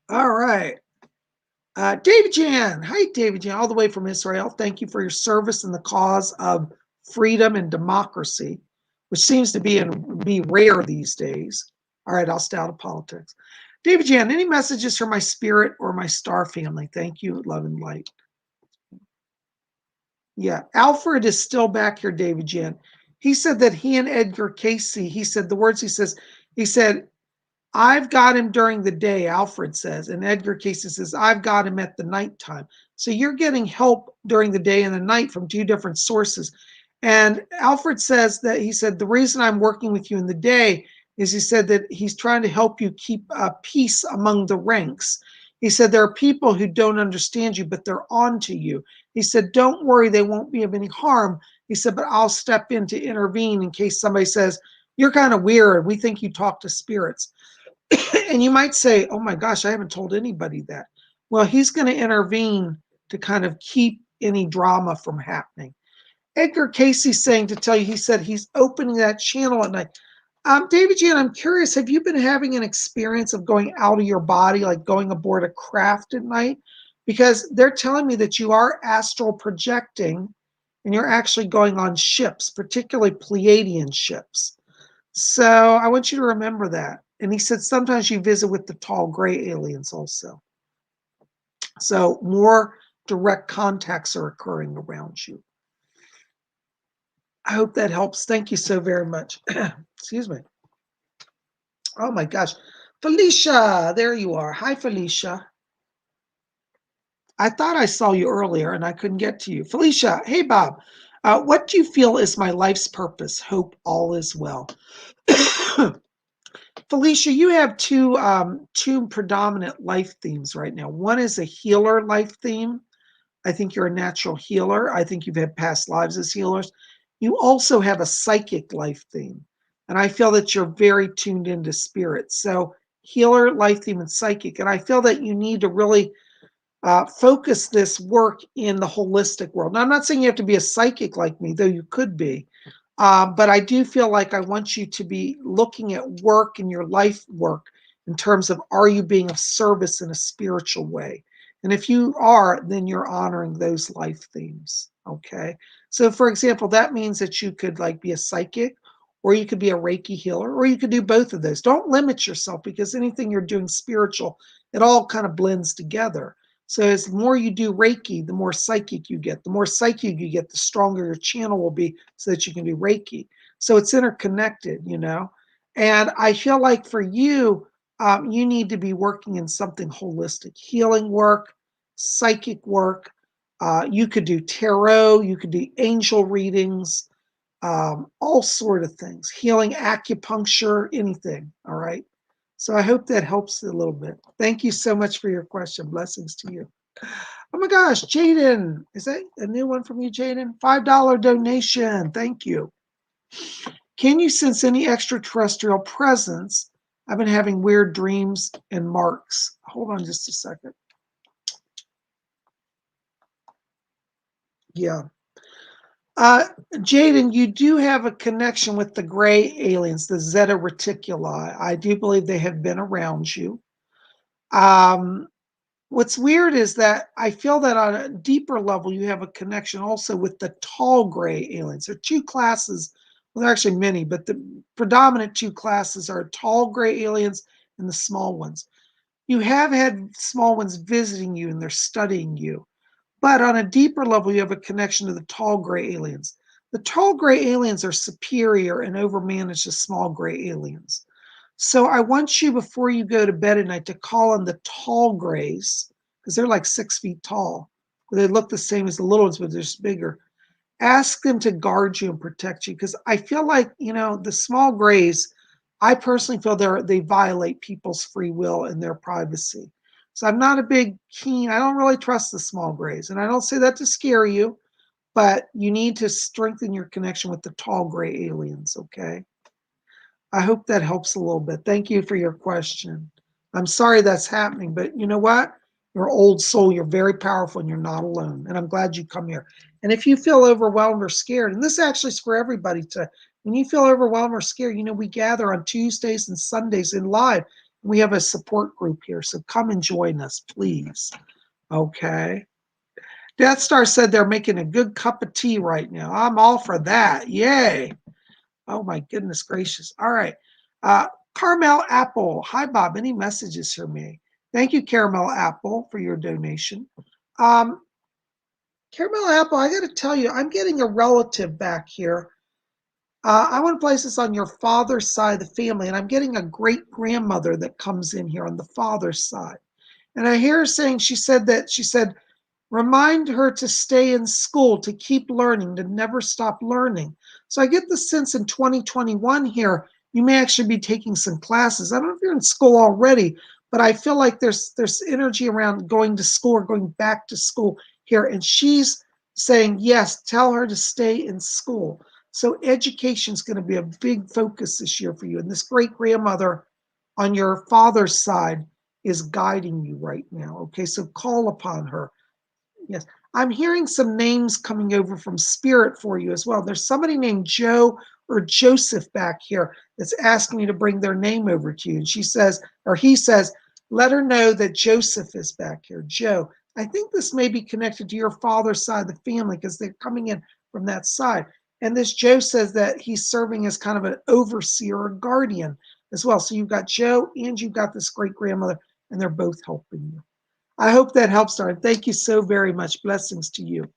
All right. David Jan. Hi, David Jan, all the way from Israel. Thank you for your service in the cause of freedom and democracy, which seems to be rare these days. All right, I'll stay out of politics. David Jan, any messages for my spirit or my star family? Thank you. Love and light. Yeah, Alfred is still back here, David Jan. He said that he and Edgar Casey, he said the words he said, I've got him during the day, Alfred says, and Edgar Casey says, I've got him at the nighttime. So you're getting help during the day and the night from two different sources. And Alfred says that he said, the reason I'm working with you in the day is he said that he's trying to help you keep peace among the ranks. He said, there are people who don't understand you, but they're on to you. He said, don't worry, they won't be of any harm. He said, but I'll step in to intervene in case somebody says, you're kind of weird. We think you talk to spirits. And you might say, oh my gosh, I haven't told anybody that. Well, he's going to intervene to kind of keep any drama from happening. Edgar Casey's saying to tell you, he said he's opening that channel at night. David Jan, I'm curious, have you been having an experience of going out of your body, like going aboard a craft at night? Because they're telling me that you are astral projecting and you're actually going on ships, particularly Pleiadian ships. So I want you to remember that. And he said sometimes you visit with the tall gray aliens also. So more direct contacts are occurring around you. I hope that helps. Thank you so very much. Excuse me. Oh my gosh. Felicia, there you are. Hi, Felicia. I thought I saw you earlier and I couldn't get to you. Felicia, hey, Bob. What do you feel is my life's purpose? Hope all is well. Felicia, you have two predominant life themes right now. One is a healer life theme. I think you're a natural healer. I think you've had past lives as healers. You also have a psychic life theme. And I feel that you're very tuned into spirit. So healer, life theme, and psychic. And I feel that you need to really focus this work in the holistic world. Now, I'm not saying you have to be a psychic like me, though you could be. But I do feel like I want you to be looking at work and your life work in terms of, are you being of service in a spiritual way? And if you are, then you're honoring those life themes. Okay. So for example, that means that you could like be a psychic, or you could be a Reiki healer, or you could do both of those. Don't limit yourself, because anything you're doing spiritual, it all kind of blends together. So as the more you do Reiki, the more psychic you get. The more psychic you get, the stronger your channel will be so that you can do Reiki. So it's interconnected, you know. And I feel like for you, you need to be working in something holistic, healing work, psychic work. You could do tarot, you could do angel readings, all sort of things, healing, acupuncture, anything. All right. So I hope that helps a little bit. Thank you so much for your question. Blessings to you. Oh my gosh, Jaden. Is that a new one from you, Jaden? $5 donation. Thank you. Can you sense any extraterrestrial presence? I've been having weird dreams and marks. Hold on just a second. Yeah. Jaden, you do have a connection with the gray aliens, the Zeta Reticuli. I do believe they have been around you. What's weird is that I feel that on a deeper level, you have a connection also with the tall gray aliens. There are two classes. Well, there are actually many, but the predominant two classes are tall gray aliens and the small ones. You have had small ones visiting you and they're studying you. But on a deeper level, you have a connection to the tall gray aliens. The tall gray aliens are superior and overmanage the small gray aliens. So I want you, before you go to bed at night, to call on the tall grays, because they're like 6 feet tall. They look the same as the little ones, but they're just bigger. Ask them to guard you and protect you, because I feel like, the small grays, I personally feel they violate people's free will and their privacy. So I'm not a big I don't really trust the small grays. And I don't say that to scare you, but you need to strengthen your connection with the tall gray aliens, okay? I hope that helps a little bit. Thank you for your question. I'm sorry that's happening, but you know what? You're an old soul. You're very powerful and you're not alone. And I'm glad you come here. And if you feel overwhelmed or scared, and this actually is for everybody when you feel overwhelmed or scared, we gather on Tuesdays and Sundays in live. We have a support group here. So come and join us, please. Okay. Death Star said they're making a good cup of tea right now. I'm all for that. Yay. Oh my goodness gracious. All right. Carmel Apple. Hi, Bob. Any messages for me? Thank you, Caramel Apple, for your donation. Caramel Apple, I got to tell you, I'm getting a relative back here. I want to place this on your father's side of the family, and I'm getting a great grandmother that comes in here on the father's side. And I hear her saying, she said, remind her to stay in school, to keep learning, to never stop learning. So I get the sense in 2021 here, you may actually be taking some classes. I don't know if you're in school already, but I feel like there's energy around going to school or going back to school here. And she's saying, yes, tell her to stay in school. So education is going to be a big focus this year for you. And this great grandmother on your father's side is guiding you right now. Okay, so call upon her. Yes, I'm hearing some names coming over from Spirit for you as well. There's somebody named Joe or Joseph back here that's asking you to bring their name over to you. And she says, or he says, let her know that Joseph is back here. Joe, I think this may be connected to your father's side of the family because they're coming in from that side. And this Joe says that he's serving as kind of an overseer or guardian as well. So you've got Joe and you've got this great grandmother, and they're both helping you. I hope that helps, Darren. Thank you so very much. Blessings to you.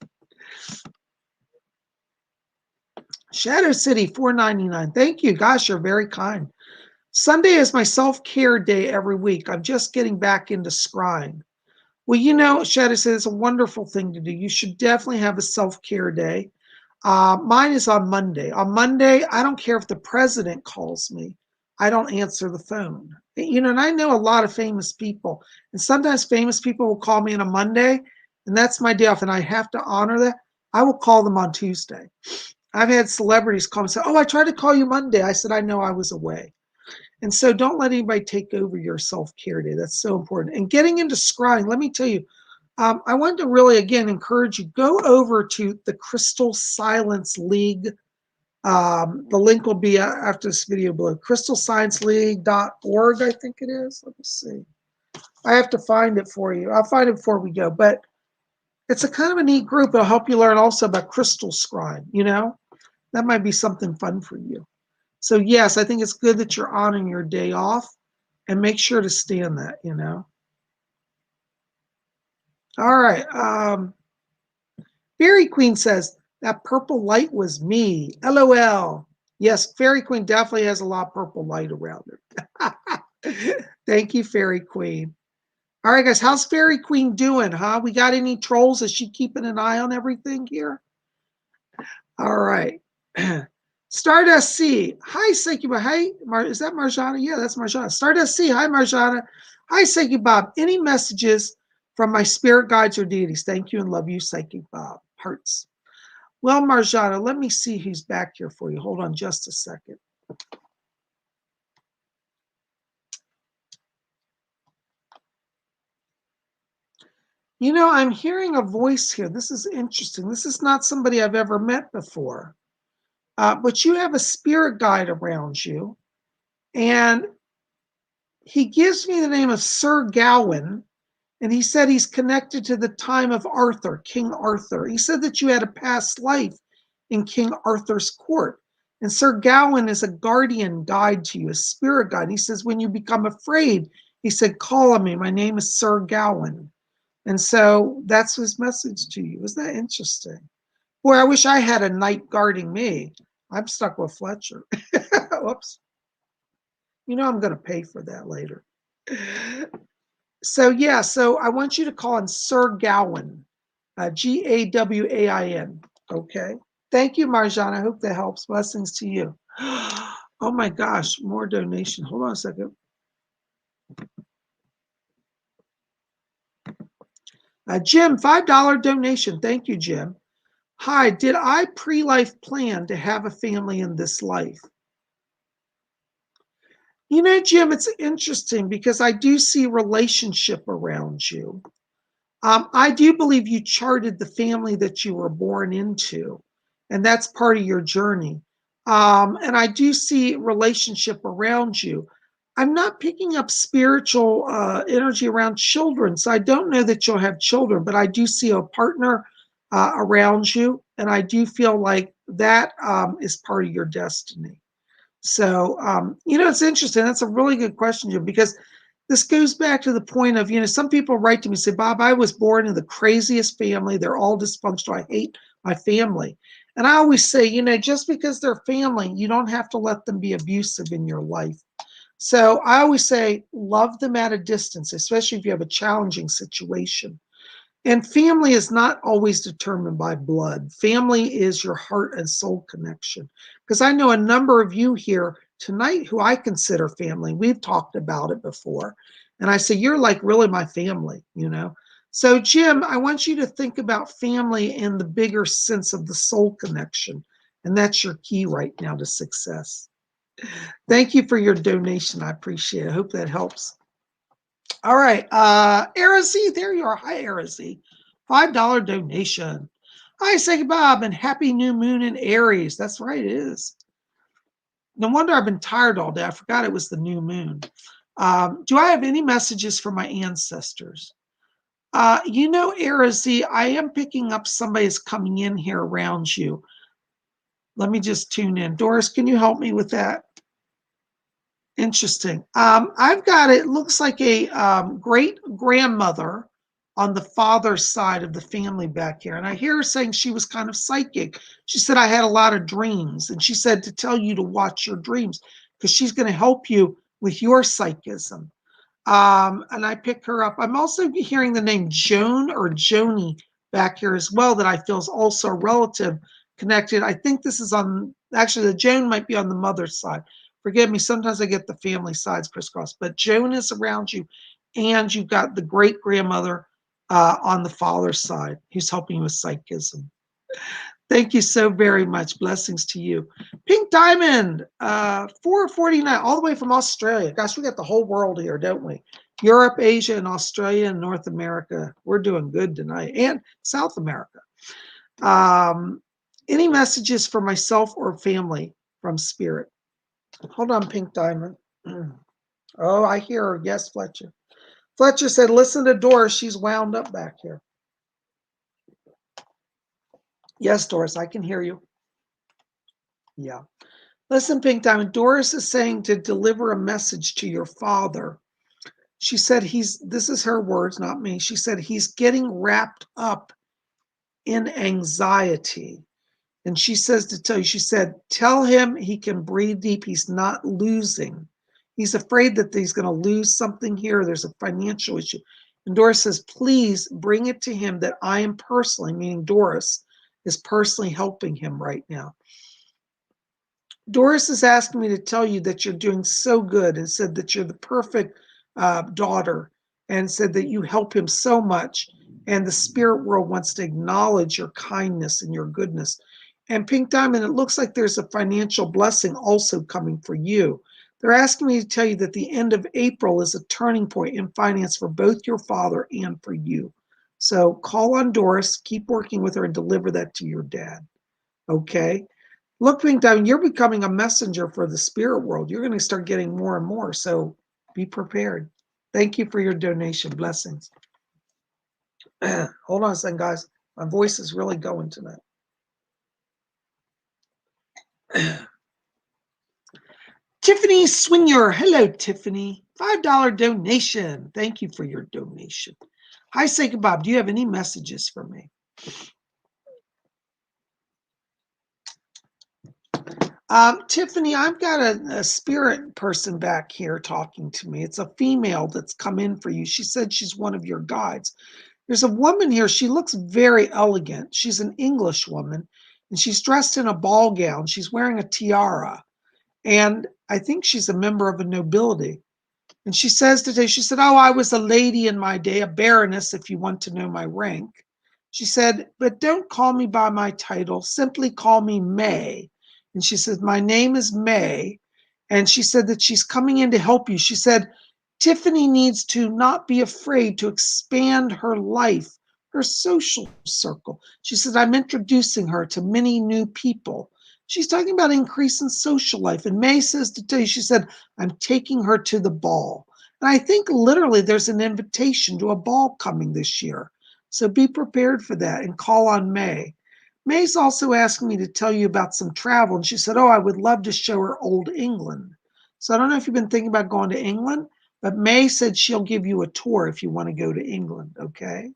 Shadow City, $4.99. Thank you. Gosh, you're very kind. Sunday is my self-care day every week. I'm just getting back into scrying. Well, Shadow City, it's a wonderful thing to do. You should definitely have a self-care day. Mine is on Monday. On Monday, I don't care if the president calls me. I don't answer the phone. And I know a lot of famous people. And sometimes famous people will call me on a Monday, and that's my day off, and I have to honor that. I will call them on Tuesday. I've had celebrities call me and say, oh, I tried to call you Monday. I said, I know I was away. And so don't let anybody take over your self-care day. That's so important. And getting into scrying, let me tell you, I want to really, again, encourage you, go over to the Crystal Silence League. The link will be after this video below. crystalscienceleague.org, I think it is. Let me see. I have to find it for you. I'll find it before we go. But it's a kind of a neat group. It'll help you learn also about crystal scrying, That might be something fun for you. So, yes, I think it's good that you're honoring your day off, and make sure to stay in that, All right. Fairy Queen says, that purple light was me. LOL. Yes, Fairy Queen definitely has a lot of purple light around her. Thank you, Fairy Queen. All right, guys, how's Fairy Queen doing, huh? We got any trolls? Is she keeping an eye on everything here? All right. Stardust C. Hi, Psychic. Hi, is that Marjana? Yeah, that's Marjana. Stardust C. Hi, Marjana. Hi, Psychic Bob. Any messages from my spirit guides or deities? Thank you and love you, Psychic Bob. Hearts. Well, Marjana, let me see who's back here for you. Hold on just a second. I'm hearing a voice here. This is interesting. This is not somebody I've ever met before. But you have a spirit guide around you. And he gives me the name of Sir Gawain. And he said he's connected to the time of Arthur, King Arthur. He said that you had a past life in King Arthur's court. And Sir Gawain is a guardian guide to you, a spirit guide. He says, when you become afraid, he said, call on me. My name is Sir Gawain. And so that's his message to you. Isn't that interesting? Boy, I wish I had a knight guarding me. I'm stuck with Fletcher. Whoops. You know I'm going to pay for that later. So yeah, so I want you to call on Sir Gawain, Gawain. Okay. Thank you, Marjan. I hope that helps. Blessings to you. Oh my gosh, more donation. Hold on a second. Jim, $5 donation. Thank you, Jim. Hi, did I pre-life plan to have a family in this life? You know, Jim, it's interesting because I do see relationship around you. I do believe you charted the family that you were born into, and that's part of your journey. And I do see relationship around you. I'm not picking up spiritual energy around children, so I don't know that you'll have children, but I do see a partner around you, and I do feel like that is part of your destiny. So, you know, it's interesting. That's a really good question, Jim, because this goes back to the point of, you know, some people write to me and say, Bob, I was born in the craziest family. They're all dysfunctional. I hate my family. And I always say, you know, just because they're family, you don't have to let them be abusive in your life. So I always say, love them at a distance, especially if you have a challenging situation. And family is not always determined by blood. Family is your heart and soul connection. Because I know a number of you here tonight who I consider family. We've talked about it before. And I say, you're like really my family, you know? So, Jim, I want you to think about family in the bigger sense of the soul connection. And that's your key right now to success. Thank you for your donation. I appreciate it. I hope that helps. All right. Arazi, there you are. Hi, Arazi. $5 donation. Hi, say Bob, and happy new moon in Aries. That's right, it is. No wonder I've been tired all day. I forgot it was the new moon. Do I have any messages for my ancestors? You know, Arazi, I am picking up somebody's coming in here around you. Let me just tune in. Doris, can you help me with that? Interesting. I've got it looks like a great grandmother on the father's side of the family back here. And I hear her saying she was kind of psychic. She said, I had a lot of dreams. And she said to tell you to watch your dreams because she's going to help you with your psychism. And I pick her up. I'm also hearing the name Joan or Joni back here as well that I feel is also a relative connected. I think this is on, actually, the Joan might be on the mother's side. Forgive me, sometimes I get the family sides crisscrossed, but Joan is around you, and you've got the great grandmother on the father's side who's helping you with psychism. Thank you so very much. Blessings to you. Pink Diamond, 449, all the way from Australia. Gosh, we got the whole world here, don't we? Europe, Asia, and Australia, and North America. We're doing good tonight. And South America. Any messages for myself or family from Spirit? Hold on, Pink Diamond. Oh, I hear her. Yes, Fletcher. Fletcher said, listen to Doris. She's wound up back here. Yes, Doris, I can hear you. Yeah. Listen, Pink Diamond, Doris is saying to deliver a message to your father. She said this is her words, not me. She said he's getting wrapped up in anxiety. And she says to tell you, she said, tell him he can breathe deep. He's not losing. He's afraid that he's going to lose something here. There's a financial issue. And Doris says, please bring it to him that I am personally, meaning Doris, is personally helping him right now. Doris is asking me to tell you that you're doing so good and said that you're the perfect daughter and said that you help him so much. And the spirit world wants to acknowledge your kindness and your goodness. And Pink Diamond, it looks like there's a financial blessing also coming for you. They're asking me to tell you that the end of April is a turning point in finance for both your father and for you. So call on Doris, keep working with her, and deliver that to your dad. Okay? Look, Pink Diamond, you're becoming a messenger for the spirit world. You're going to start getting more and more. So be prepared. Thank you for your donation. Blessings. Hold on a second, guys. My voice is really going tonight. Tiffany Swinger. Hello, Tiffany. $5 donation. Thank you for your donation. Hi, Psychic Bob. Do you have any messages for me? Tiffany, I've got a spirit person back here talking to me. It's a female that's come in for you. She said she's one of your guides. There's a woman here. She looks very elegant. She's an English woman, and she's dressed in a ball gown. She's wearing a tiara, and I think she's a member of a nobility. And she says today, she said, oh, I was a lady in my day, a baroness, if you want to know my rank. She said, but don't call me by my title. Simply call me May. And she said, my name is May. And she said that she's coming in to help you. She said, Tiffany needs to not be afraid to expand her life, her social circle. She said, I'm introducing her to many new people. She's talking about increasing social life. And May says to tell you, she said, I'm taking her to the ball. And I think literally there's an invitation to a ball coming this year. So be prepared for that and call on May. May's also asking me to tell you about some travel. And she said, oh, I would love to show her old England. So I don't know if you've been thinking about going to England, but May said she'll give you a tour if you want to go to England, okay?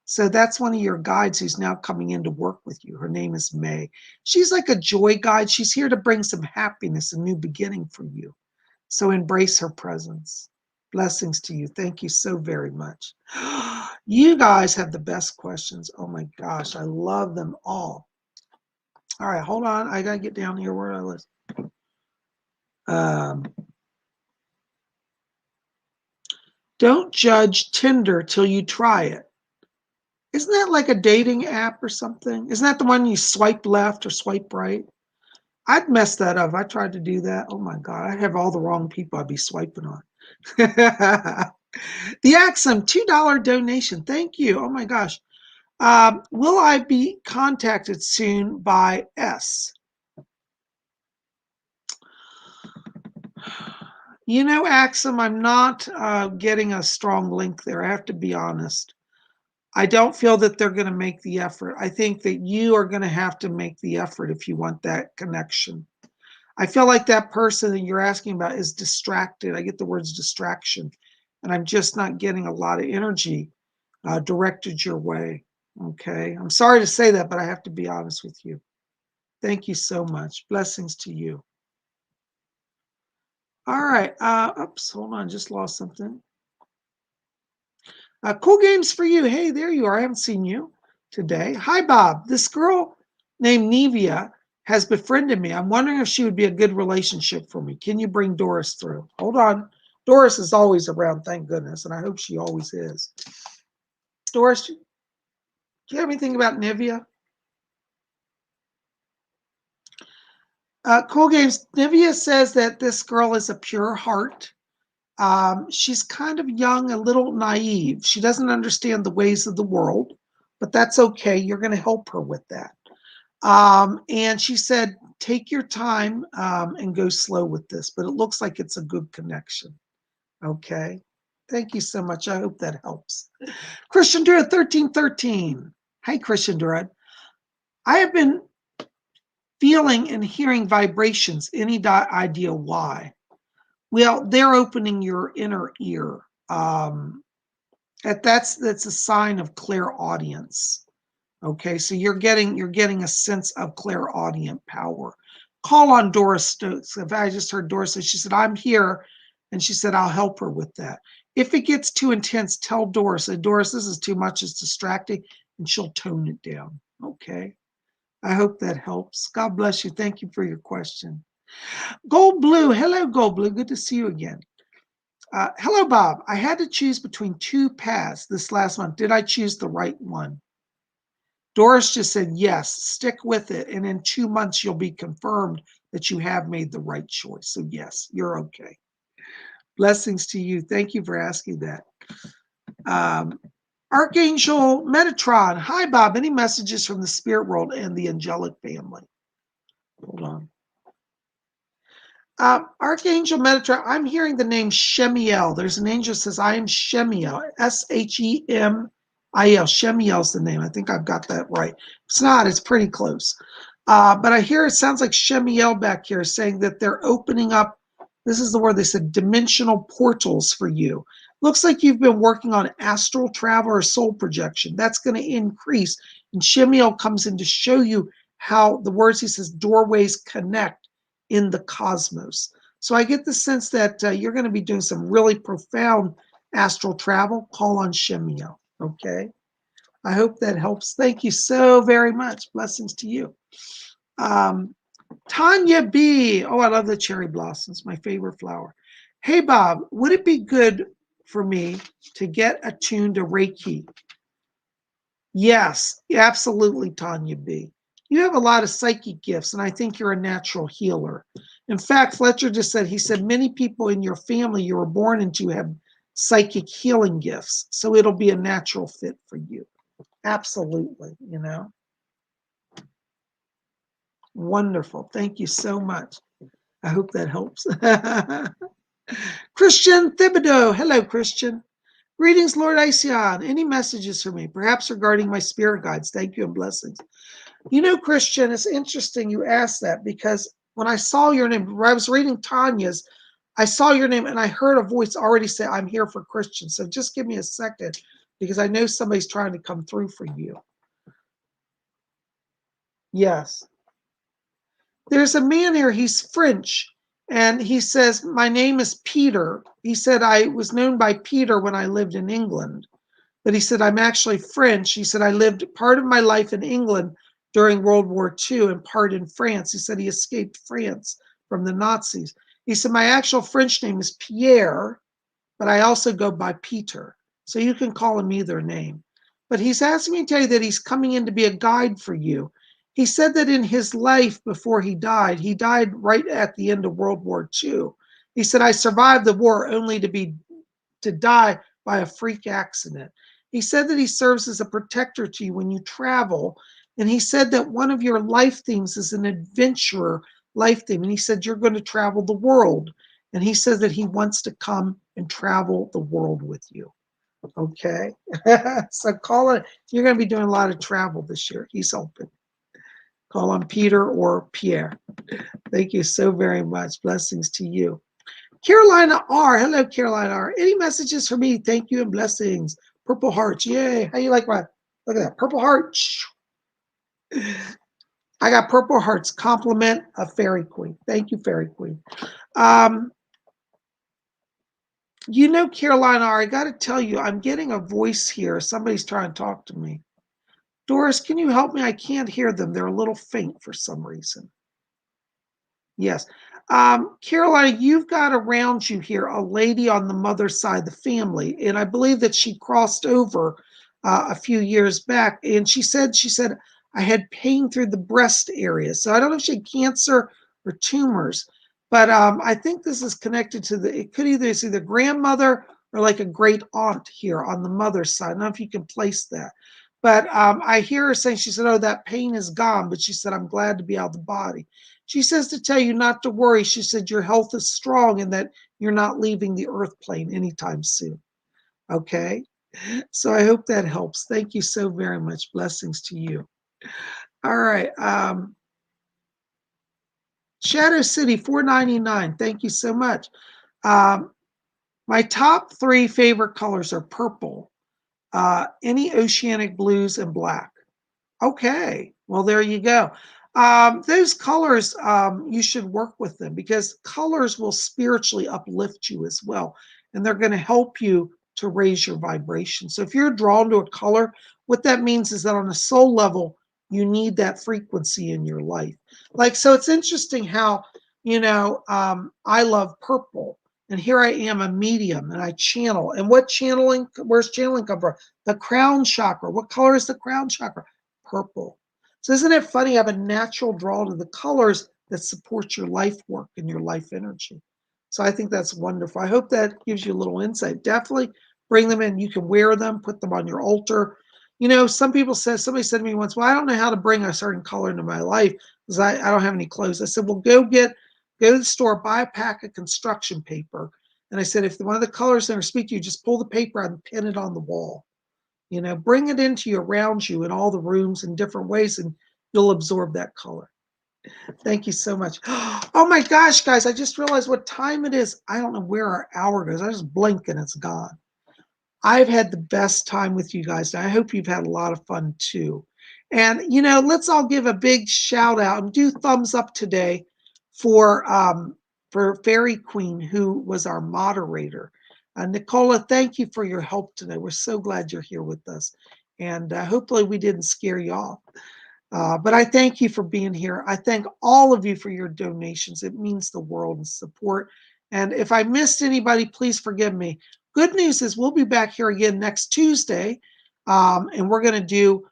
So that's one of your guides who's now coming in to work with you. Her name is May. She's like a joy guide. She's here to bring some happiness, a new beginning for you. So embrace her presence. Blessings to you. Thank you so very much. You guys have the best questions. Oh my gosh, I love them all. All right, hold on. I got to get down here where I was. Don't judge Tinder till you try it. Isn't that like a dating app or something? Isn't that the one you swipe left or swipe right? I'd mess that up. I tried to do that. Oh my God, I'd have all the wrong people I'd be swiping on. The Axum, $2 donation. Thank you. Oh my gosh. Will I be contacted soon by S? You know, Axum, I'm not getting a strong link there. I have to be honest. I don't feel that they're going to make the effort. I think that you are going to have to make the effort if you want that connection. I feel like that person that you're asking about is distracted. I get the words distraction, and I'm just not getting a lot of energy directed your way. Okay. I'm sorry to say that, but I have to be honest with you. Thank you so much. Blessings to you. All right. Oops, hold on. Just lost something. Cool games for you. Hey, there you are. I haven't seen you today. Hi, Bob. This girl named Nevia has befriended me. I'm wondering if she would be a good relationship for me. Can you bring Doris through? Hold on. Doris is always around, thank goodness, and I hope she always is. Doris, do you have anything about Nevia? Cool games. Nevia says that this girl is a pure heart. She's kind of young, a little naive. She doesn't understand the ways of the world, but that's okay. You're going to help her with that. And she said, take your time and go slow with this, but it looks like it's a good connection. Okay. Thank you so much. I hope that helps. Christian Durad, 1313. Hi, Christian Durad. I have been feeling and hearing vibrations. Any idea why? Well, they're opening your inner ear. That's a sign of clairaudience. Okay, so you're getting a sense of clairaudient power. Call on Doris Stokes. If I just heard Doris say, she said, I'm here, and she said, I'll help her with that. If it gets too intense, tell Doris, say, Doris, this is too much, it's distracting, and she'll tone it down. Okay. I hope that helps. God bless you. Thank you for your question. Gold Blue. Hello, Gold Blue. Good to see you again. Hello, Bob. I had to choose between two paths this last month. Did I choose the right one? Doris just said, yes, stick with it. And in 2 months, you'll be confirmed that you have made the right choice. So yes, you're okay. Blessings to you. Thank you for asking that. Archangel Metatron. Hi, Bob. Any messages from the spirit world and the angelic family? Hold on. Archangel Metatron, I'm hearing the name Shemiel. There's an angel that says, I am Shemiel, Shemiel. Shemiel's the name. I think I've got that right. If it's not, it's pretty close. But I hear it sounds like Shemiel back here saying that they're opening up This is the word they said, dimensional portals for you. Looks like you've been working on astral travel or soul projection. That's going to increase. And Shemiel comes in to show you how the words, he says, doorways connect in the cosmos. So I get the sense that you're going to be doing some really profound astral travel. Call on Shemiel. Okay. I hope that helps. Thank you so very much. Blessings to you. Tanya B. Oh, I love the cherry blossoms, my favorite flower. Hey, Bob, would it be good for me to get attuned to Reiki? Yes, absolutely, Tanya B. You have a lot of psychic gifts, and I think you're a natural healer. In fact, Fletcher just said, he said, many people in your family you were born into have psychic healing gifts. So it'll be a natural fit for you. Absolutely, you know. Wonderful. Thank you so much. I hope that helps. Christian Thibodeau. Hello, Christian. Greetings, Lord Ision. Any messages for me, perhaps regarding my spirit guides? Thank you and blessings. You know, Christian, it's interesting you asked that because when I saw your name, when I was reading Tanya's, I saw your name and I heard a voice already say, I'm here for Christian. So just give me a second because I know somebody's trying to come through for you. Yes. There's a man here, he's French, and he says, my name is Peter. He said, I was known by Peter when I lived in England. But he said, I'm actually French. He said, I lived part of my life in England during World War II and part in France. He said he escaped France from the Nazis. He said, my actual French name is Pierre, but I also go by Peter. So you can call him either name. But he's asking me to tell you that he's coming in to be a guide for you. He said that in his life before he died right at the end of World War II. He said, I survived the war only to die by a freak accident. He said that he serves as a protector to you when you travel. And he said that one of your life themes is an adventurer life theme. And he said, you're going to travel the world. And he says that he wants to come and travel the world with you. Okay. So call it. You're going to be doing a lot of travel this year. He's open. Call on Peter or Pierre. Thank you so very much. Blessings to you. Carolina R. Hello, Carolina R. Any messages for me? Thank you and blessings. Purple hearts. Yay. How you like my, look at that. Purple heart. I got purple hearts. Compliment a fairy queen. Thank you, fairy queen. You know, Carolina R., I got to tell you, I'm getting a voice here. Somebody's trying to talk to me. Doris, can you help me? I can't hear them. They're a little faint for some reason. Yes. Carolina, you've got around you here a lady on the mother's side of the family, and I believe that she crossed over a few years back, and she said, I had pain through the breast area. So I don't know if she had cancer or tumors, but I think this is connected to it could either see the grandmother or like a great aunt here on the mother's side. I don't know if you can place that. But I hear her saying, she said, oh, that pain is gone. But she said, I'm glad to be out of the body. She says to tell you not to worry. She said, your health is strong and that you're not leaving the earth plane anytime soon. Okay. So I hope that helps. Thank you so very much. Blessings to you. All right. Shadow City 499. Thank you so much. My top 3 favorite colors are purple, any oceanic blues, and black. Okay, well, there you go. Those colors, you should work with them because colors will spiritually uplift you as well. And they're going to help you to raise your vibration. So if you're drawn to a color, what that means is that on a soul level, you need that frequency in your life. Like, so it's interesting how, I love purple. And here I am, a medium, and I channel. And where's channeling come from? The crown chakra. What color is the crown chakra? Purple. So isn't it funny? I have a natural draw to the colors that support your life work and your life energy. So I think that's wonderful. I hope that gives you a little insight. Definitely bring them in. You can wear them, put them on your altar. Somebody said to me once, well, I don't know how to bring a certain color into my life because I don't have any clothes. I said, well, go to the store, buy a pack of construction paper. And I said, if one of the colors never speak to you, just pull the paper out and pin it on the wall. Bring it into you, around you in all the rooms in different ways, and you'll absorb that color. Thank you so much. Oh my gosh, guys, I just realized what time it is. I don't know where our hour goes. I just blink and it's gone. I've had the best time with you guys. And I hope you've had a lot of fun too. And, let's all give a big shout out and do thumbs up today for Fairy Queen, who was our moderator. Nicola, thank you for your help today. We're so glad you're here with us. And hopefully we didn't scare you off. But I thank you for being here. I thank all of you for your donations. It means the world and support. And if I missed anybody, please forgive me. Good news is we'll be back here again next Tuesday, and we're going to do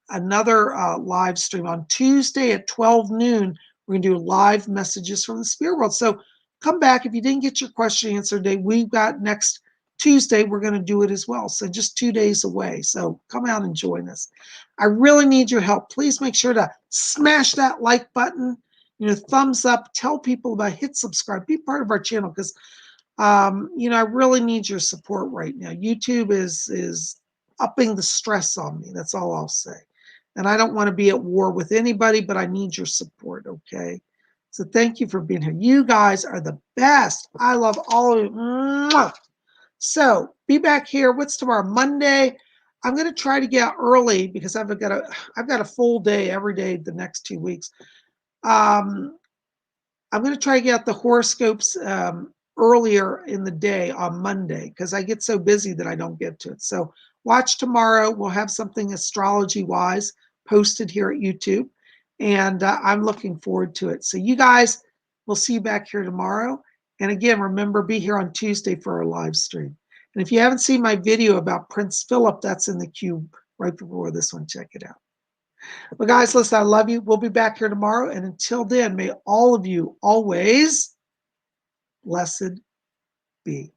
another live stream on Tuesday at 12 noon. We're going to do live messages from the spirit world. So come back. If you didn't get your question answered today, we've got next Tuesday, we're going to do it as well. So just 2 days away. So come out and join us. I really need your help. Please make sure to smash that like button, thumbs up, tell people about, hit subscribe, be part of our channel because, I really need your support right now. YouTube is upping the stress on me. That's all I'll say. And I don't want to be at war with anybody, but I need your support, okay? So thank you for being here. You guys are the best. I love all of you. Mwah! So be back here. What's tomorrow? Monday. I'm going to try to get out early because I've got a full day every day the next 2 weeks. I'm going to try to get out the horoscopes earlier in the day on Monday because I get so busy that I don't get to it. So watch tomorrow. We'll have something astrology-wise posted here at YouTube, and I'm looking forward to it. So you guys, we'll see you back here tomorrow. And again, remember, be here on Tuesday for our live stream. And if you haven't seen my video about Prince Philip, that's in the queue right before this one. Check it out. Well, guys, listen, I love you. We'll be back here tomorrow. And until then, may all of you always blessed be.